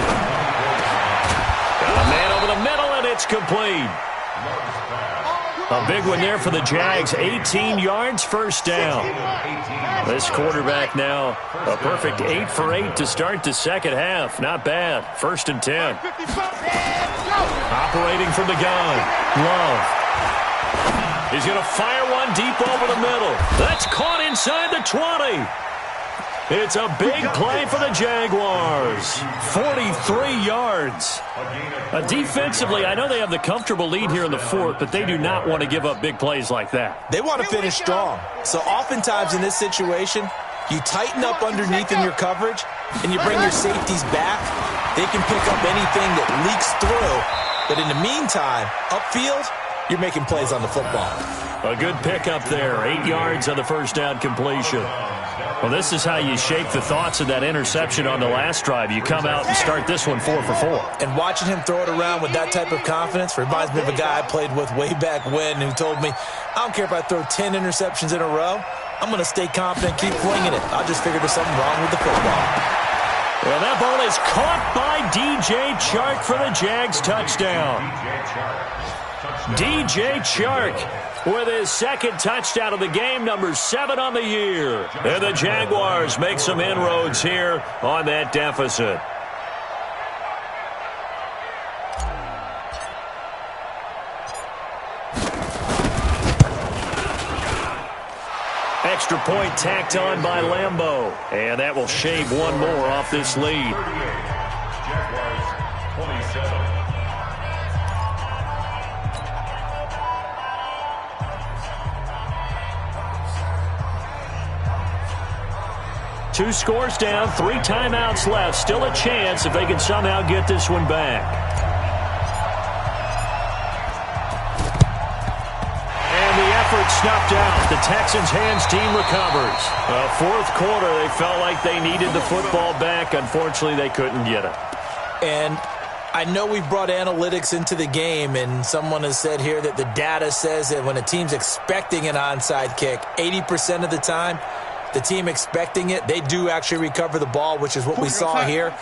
Got a man over the middle, and it's complete. A big one there for the Jags. 18 yards, first down. This quarterback now a perfect 8 for 8 to start the second half. Not bad. 1st and 10. Operating from the gun. Love. He's going to fire one deep over the middle. That's caught inside the 20. It's a big play for the Jaguars. 43 yards. Defensively, I know they have the comfortable lead here in the 4th, but they do not want to give up big plays like that. They want to finish strong. So oftentimes in this situation, you tighten up underneath in your coverage, and you bring your safeties back. They can pick up anything that leaks through. But in the meantime, upfield, you're making plays on the football. A good pickup there. 8 yards on the first down completion. Well, this is how you shake the thoughts of that interception on the last drive. You come out and start this one 4 for 4. And watching him throw it around with that type of confidence reminds me of a guy I played with way back when who told me, I don't care if I throw 10 interceptions in a row. I'm going to stay confident, keep flinging it. I just figured there's something wrong with the football. Well, that ball is caught by DJ Chark for the Jags touchdown. DJ Chark with his 2nd touchdown of the game, number 7 on the year. And the Jaguars make some inroads here on that deficit. Extra point tacked on by Lambeau. And that will shave one more off this lead. Jaguars 27. Two scores down, 3 timeouts left. Still a chance if they can somehow get this one back. And the effort snuffed out. The Texans' hands team recovers. 4th quarter, they felt like they needed the football back. Unfortunately, they couldn't get it. And I know we brought analytics into the game, and someone has said here that the data says that when a team's expecting an onside kick, 80% of the time, the team expecting it, they do actually recover the ball, which is what we saw here.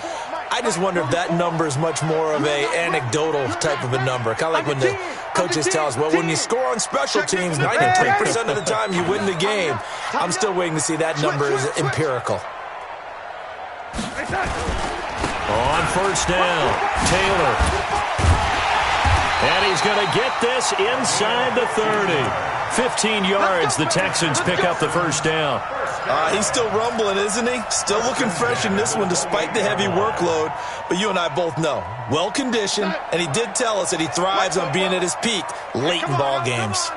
I just wonder if that number is much more of a anecdotal type of a number. Kind of like when the coaches tell us, well, when you score on special teams, 93% of the time you win the game. I'm still waiting to see that number is empirical. On first down, Taylor. And he's going to get this inside the 30. 15 yards, the Texans pick up the first down. He's still rumbling, isn't he? Still looking fresh in this one despite the heavy workload. But you and I both know, well-conditioned, and he did tell us that he thrives on being at his peak late in ball games.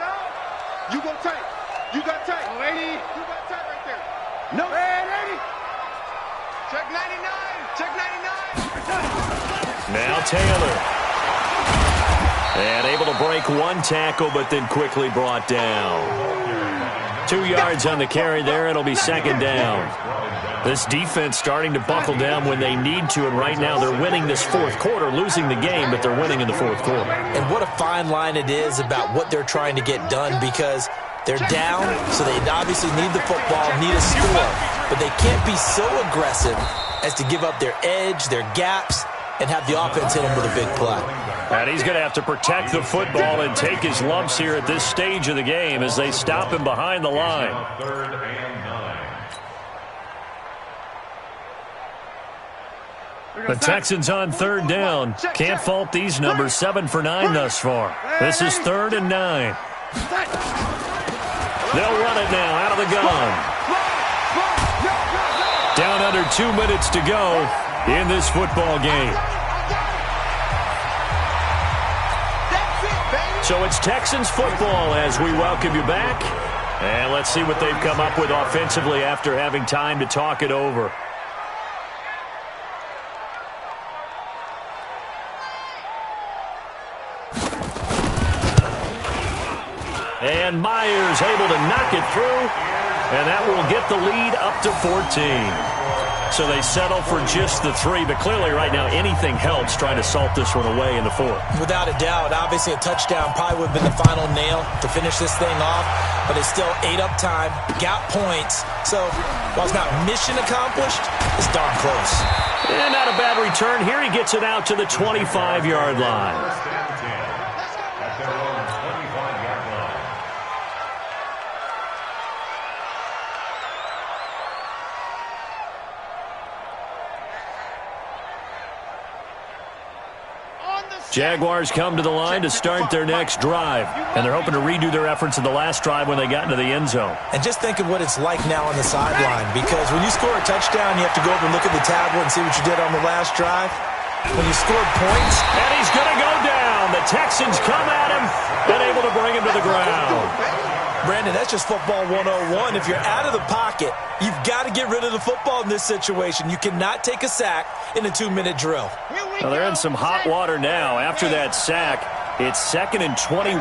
You go tight. You got tight. Lady. You got tight right there. No. Hey, lady. Check 99. Check 99. Now Taylor. And able to break one tackle, but then quickly brought down. 2 yards on the carry there. It'll be 2nd down. This defense starting to buckle down when they need to, and right now they're winning this 4th quarter, losing the game, but they're winning in the 4th quarter. And what a fine line it is about what they're trying to get done, because they're down, so they obviously need the football, need a score, but they can't be so aggressive as to give up their edge, their gaps, and have the offense hit him with a big play. And he's going to have to protect the football and take his lumps here at this stage of the game as they stop him behind the line. 3rd and 9. The Texans on third down. Can't fault these numbers. 7 for 9 thus far. This is 3rd and 9. They'll run it now out of the gun. Down under 2 minutes to go in this football game. So it's Texans football as we welcome you back. And let's see what they've come up with offensively after having time to talk it over. And Myers able to knock it through, and that will get the lead up to 14. So they settle for just the 3, but clearly right now anything helps trying to salt this one away in the 4th. Without a doubt, obviously a touchdown probably would have been the final nail to finish this thing off, but it's still 8 up time, got points. So while it's not mission accomplished, it's darn close. And not a bad return here. He gets it out to the 25-yard line. Jaguars come to the line to start their next drive, and they're hoping to redo their efforts in the last drive when they got into the end zone. And just think of what it's like now on the sideline, because when you score a touchdown, you have to go over and look at the tablet and see what you did on the last drive. When you scored points. And he's going to go down. The Texans come at him and able to bring him to the ground. Brandon, that's just football 101. If you're out of the pocket, you've got to get rid of the football in this situation. You cannot take a sack in a 2-minute drill. Well, they're in some hot water now. After that sack, it's 2nd and 21.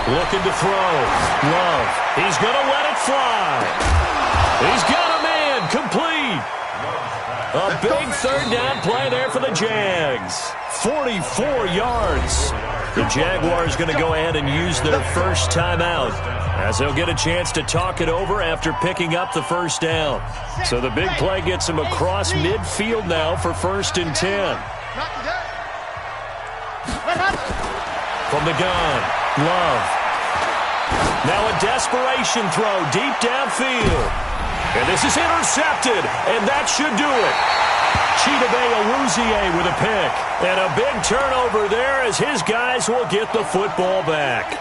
Looking to throw. Love. He's going to let it fly. He's got a man. Complete. A big 3rd down play there for the Jags. 44 yards. The Jaguars going to go ahead and use their first timeout as they'll get a chance to talk it over after picking up the first down. So the big play gets them across midfield now for 1st and 10. From the gun, Love. Now a desperation throw deep downfield. And this is intercepted, and that should do it. Chidobe Awuzie with a pick. And a big turnover there as his guys will get the football back.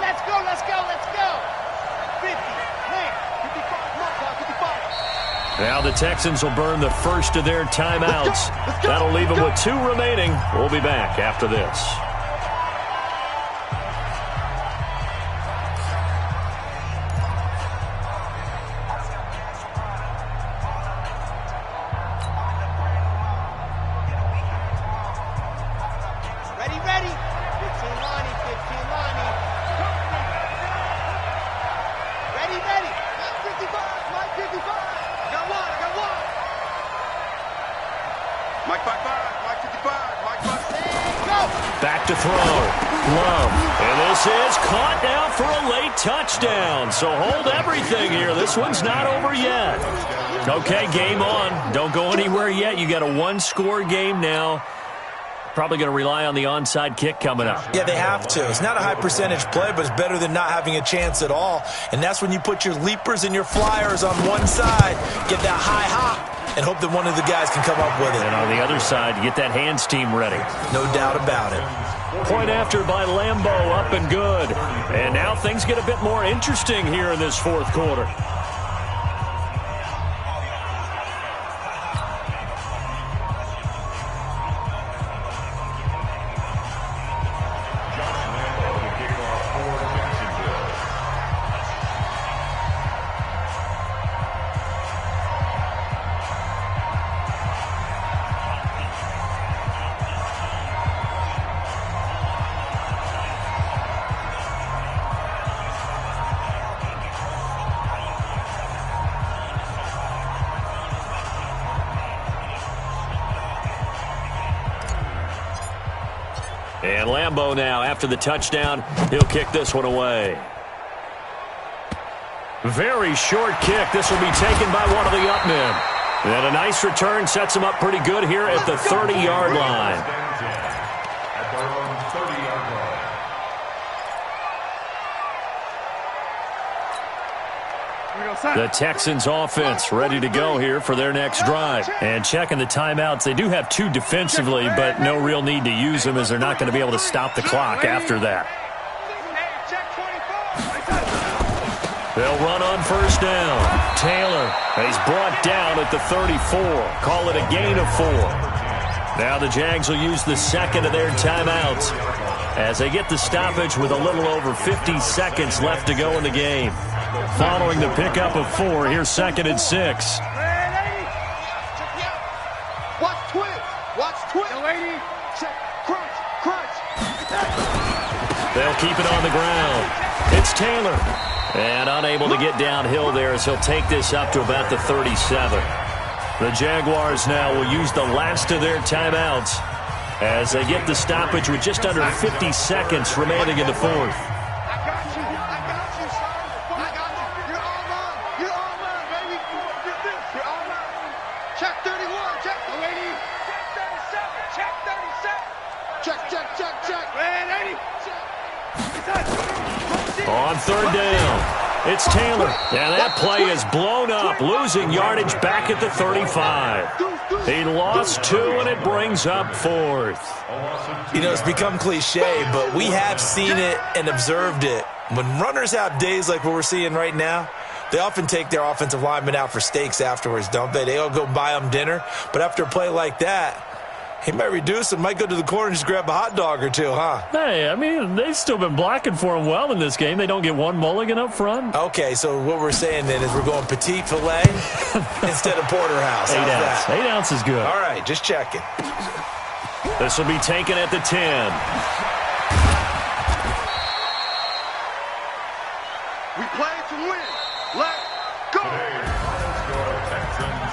Let's go, let's go, let's go. 50, 55. Now the Texans will burn the first of their timeouts. That'll leave them with 2 remaining. We'll be back after this. Back to throw. Love. And this is caught now for a late touchdown. So hold everything here. This one's not over yet. Okay, game on. Don't go anywhere yet. You got a 1-score game now. Probably going to rely on the onside kick coming up. Yeah, they have to. It's not a high percentage play, but it's better than not having a chance at all. And that's when you put your leapers and your flyers on one side, get that high hop, and hope that one of the guys can come up with it. And on the other side, get that hands team ready. No doubt about it. Point after by Lambeau, up and good. And now things get a bit more interesting here in this 4th quarter. And Lambeau now, after the touchdown, he'll kick this one away. Very short kick. This will be taken by one of the up men. And a nice return sets him up pretty good here at the 30-yard line. At their own 30-yard line. The Texans offense ready to go here for their next drive. And checking the timeouts, they do have 2 defensively, but no real need to use them as they're not going to be able to stop the clock after that. They'll run on first down. Taylor is brought down at the 34. Call it a gain of 4. Now the Jags will use the second of their timeouts as they get the stoppage with a little over 50 seconds left to go in the game. Following the pickup of 4, here's 2nd and 6. Watch twitch. Watch twitch. Crunch. Crunch. They'll keep it on the ground. It's Taylor. And unable to get downhill there as he'll take this up to about the 37. The Jaguars now will use the last of their timeouts as they get the stoppage with just under 50 seconds remaining in the 4th. I got you, son. I got you. You're all mine. You're all mine, baby. Get this. You're all mine. Check 31. Check the lady. Check 37. Check 37. Check. Red 80. On 3rd down, it's Taylor. And that play is blown up, losing yardage back at the 35. He lost 2, and it brings up 4th. You know, it's become cliche, but we have seen it and observed it. When runners have days like what we're seeing right now, they often take their offensive linemen out for steaks afterwards, don't they? They all go buy them dinner. But after a play like that, he might reduce and might go to the corner and just grab a hot dog or 2, huh? Hey, I mean, they've still been blocking for him well in this game. They don't get 1 mulligan up front. Okay, so what we're saying then is we're going petite filet instead of porterhouse. 8 How's ounce. that? 8 ounce is good. All right, just checking. This will be taken at the 10. We played to win. Let's go.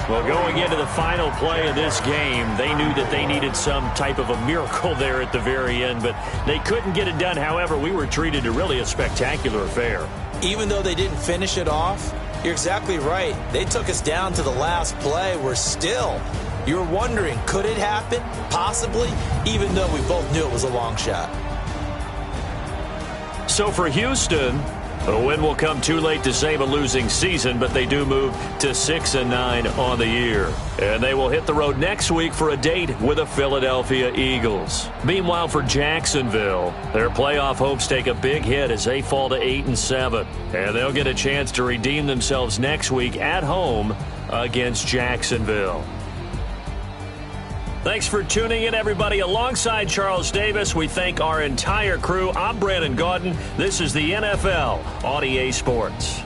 Well, going into the final play of this game, they knew that they needed some type of a miracle there at the very end, but they couldn't get it done. However, we were treated to really a spectacular affair. Even though they didn't finish it off, you're exactly right. They took us down to the last play. We're still, you're wondering, could it happen? Possibly, even though we both knew it was a long shot. So for Houston, a win will come too late to save a losing season, but they do move to 6-9 on the year. And they will hit the road next week for a date with the Philadelphia Eagles. Meanwhile, for Jacksonville, their playoff hopes take a big hit as they fall to 8-7. And they'll get a chance to redeem themselves next week at home against Jacksonville. Thanks for tuning in, everybody. Alongside Charles Davis, we thank our entire crew. I'm Brandon Gaudin. This is the NFL on EA Sports.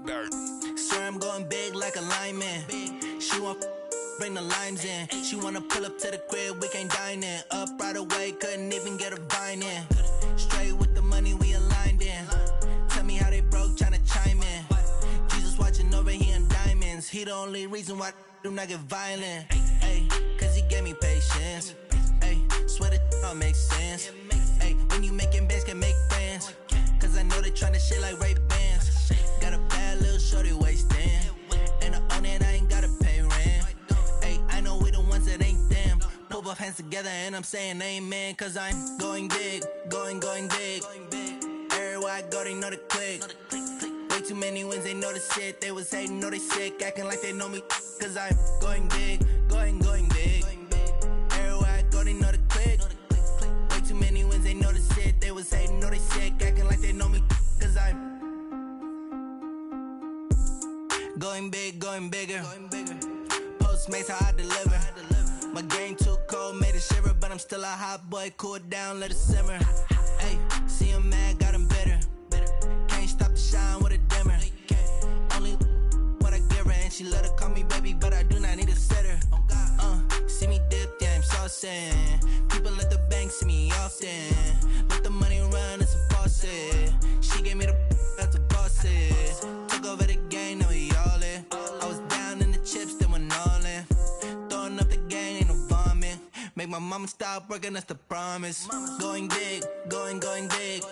dirt. Swear I'm going big like a lineman. She want bring the limes in. She wanna pull up to the crib, we can't dine in. Up right away, couldn't even get a vine in. Straight with the money we aligned in. Tell me how they broke, tryna chime in. Jesus watching over here in diamonds. He the only reason why I do not get violent. Ay, cause he gave me patience. Ay, swear that all makes sense. Ay, when you making bands, can make friends. Cause I know they tryna shit like Ray-Bans. Got a bad little shorty wasting. And I own it, I ain't gotta pay rent. Ay, I know we the ones that ain't them. Pull both hands together and I'm saying amen. Cause I'm going big, going big. Everywhere I go, they know the click. Way too many wins, they know the shit. They was hating, know they sick, acting like they know me. Cause I'm going big, going big. Everywhere I go, they know the click. Way too many wins, they know the shit. They was hating, know they sick, acting like they know me. Cause I'm going big, going bigger. Postmates, how I deliver. My game too cold, made it shiver. But I'm still a hot boy, cool it down, let it simmer. Hey, see him mad, got him bitter. Can't stop the shine with a dimmer. Only what I give her, and she let her call me baby, but I do not need a sitter. See me dip, yeah, I'm saucing. People at the bank see me often. Let the money run, it's a faucet. She gave me the that's a boss is. Took over the game, now we all in. I was down in the chips, then went all in. Throwing up the game, ain't no vomit. Make my mama stop working, that's the promise. Going big, going big.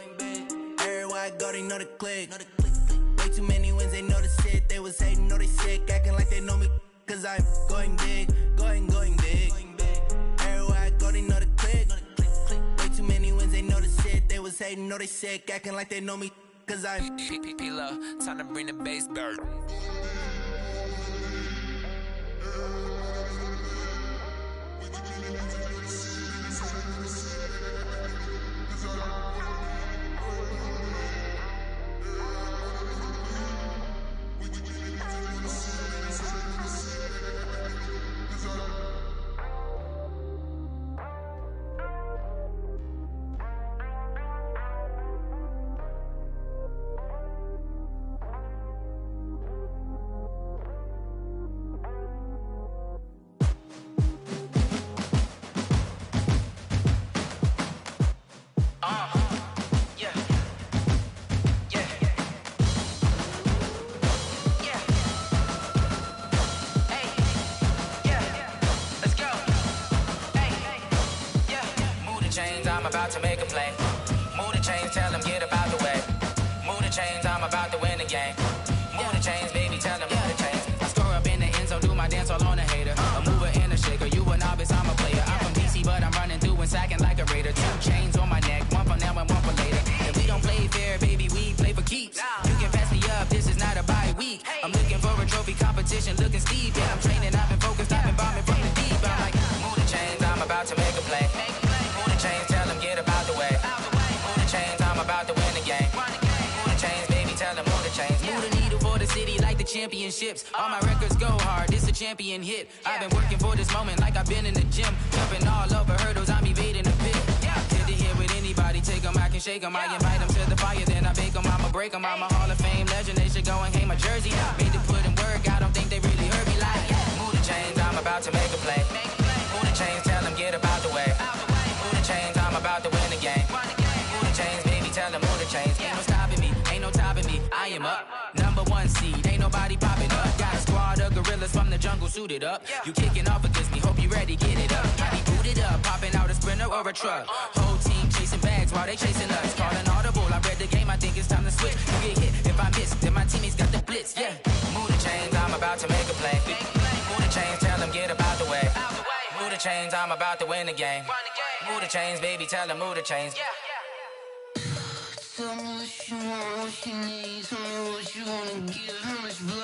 Everywhere I go, they know the click. Way too many wins, they know the shit. They was hating, know they sick, acting like they know me. Cause I'm going big, going big. Everywhere I go, they know the click. Way too many wins, they know the shit. They was hating, know they sick, acting like they know me. Cause I'm P-P-P-Love, time to bring the bass dirt. I'm about to make a play. Move the chains, tell them get about the way. Move the chains, I'm about to win the game. Move the chains, baby, tell them move the chains. I score up in the end zone, do my dance all on a hater. A mover and a shaker, you a novice, I'm a player. I'm from DC, but I'm running through and sacking like a raider. 2 chains on my neck, one for now and one for later. And we don't play fair, baby, we play for keeps. You can pass me up, this is not a bye week. I'm looking for a trophy competition, looking steep. Yeah, I'm training, I've been focused, I've been bombing from the deep. I'm like, move the chains, I'm about to make a play. Move the chains, tell them get about the way. Move the chains, I'm about to win the game. Move the chains, baby, tell them move the chains. Move the needle for the city like the championships. All my records go hard, this a champion hit. I've been working for this moment like I've been in the gym. Jumping all over hurdles, I'm evading the pit. Good to hear with anybody, take them, I can shake them. I invite them to the fire, then I bake them, I'ma break them. I'm a Hall of Fame legend, they should go and hang my jersey. Made to put in work, I don't think they really heard me like, move the chains, I'm about to make a play. Move the chains, tell them get about the way. Move the chains, I'm about to win the game. Move the chains, baby, tell them move the chains. Ain't no stopping me, ain't no topping me, I am up. #1 seed, ain't nobody popping up. Got a squad of gorillas from the jungle suited up. You kicking off against me, hope you ready, get it up. I be booted up, popping out a Sprinter or a truck. Whole team chasing bags while they chasing us. Calling audible, I read the game, I think it's time to switch. You get hit, if I miss, then my teammates got the blitz, yeah. Move the chains, I'm about to make a play. Move the chains, tell them get about the way. Move the chains, I'm about to win the game. Move the chains, baby, tell them move the chains. Tell me what you want, what you need. Tell me what you wanna give. How much blood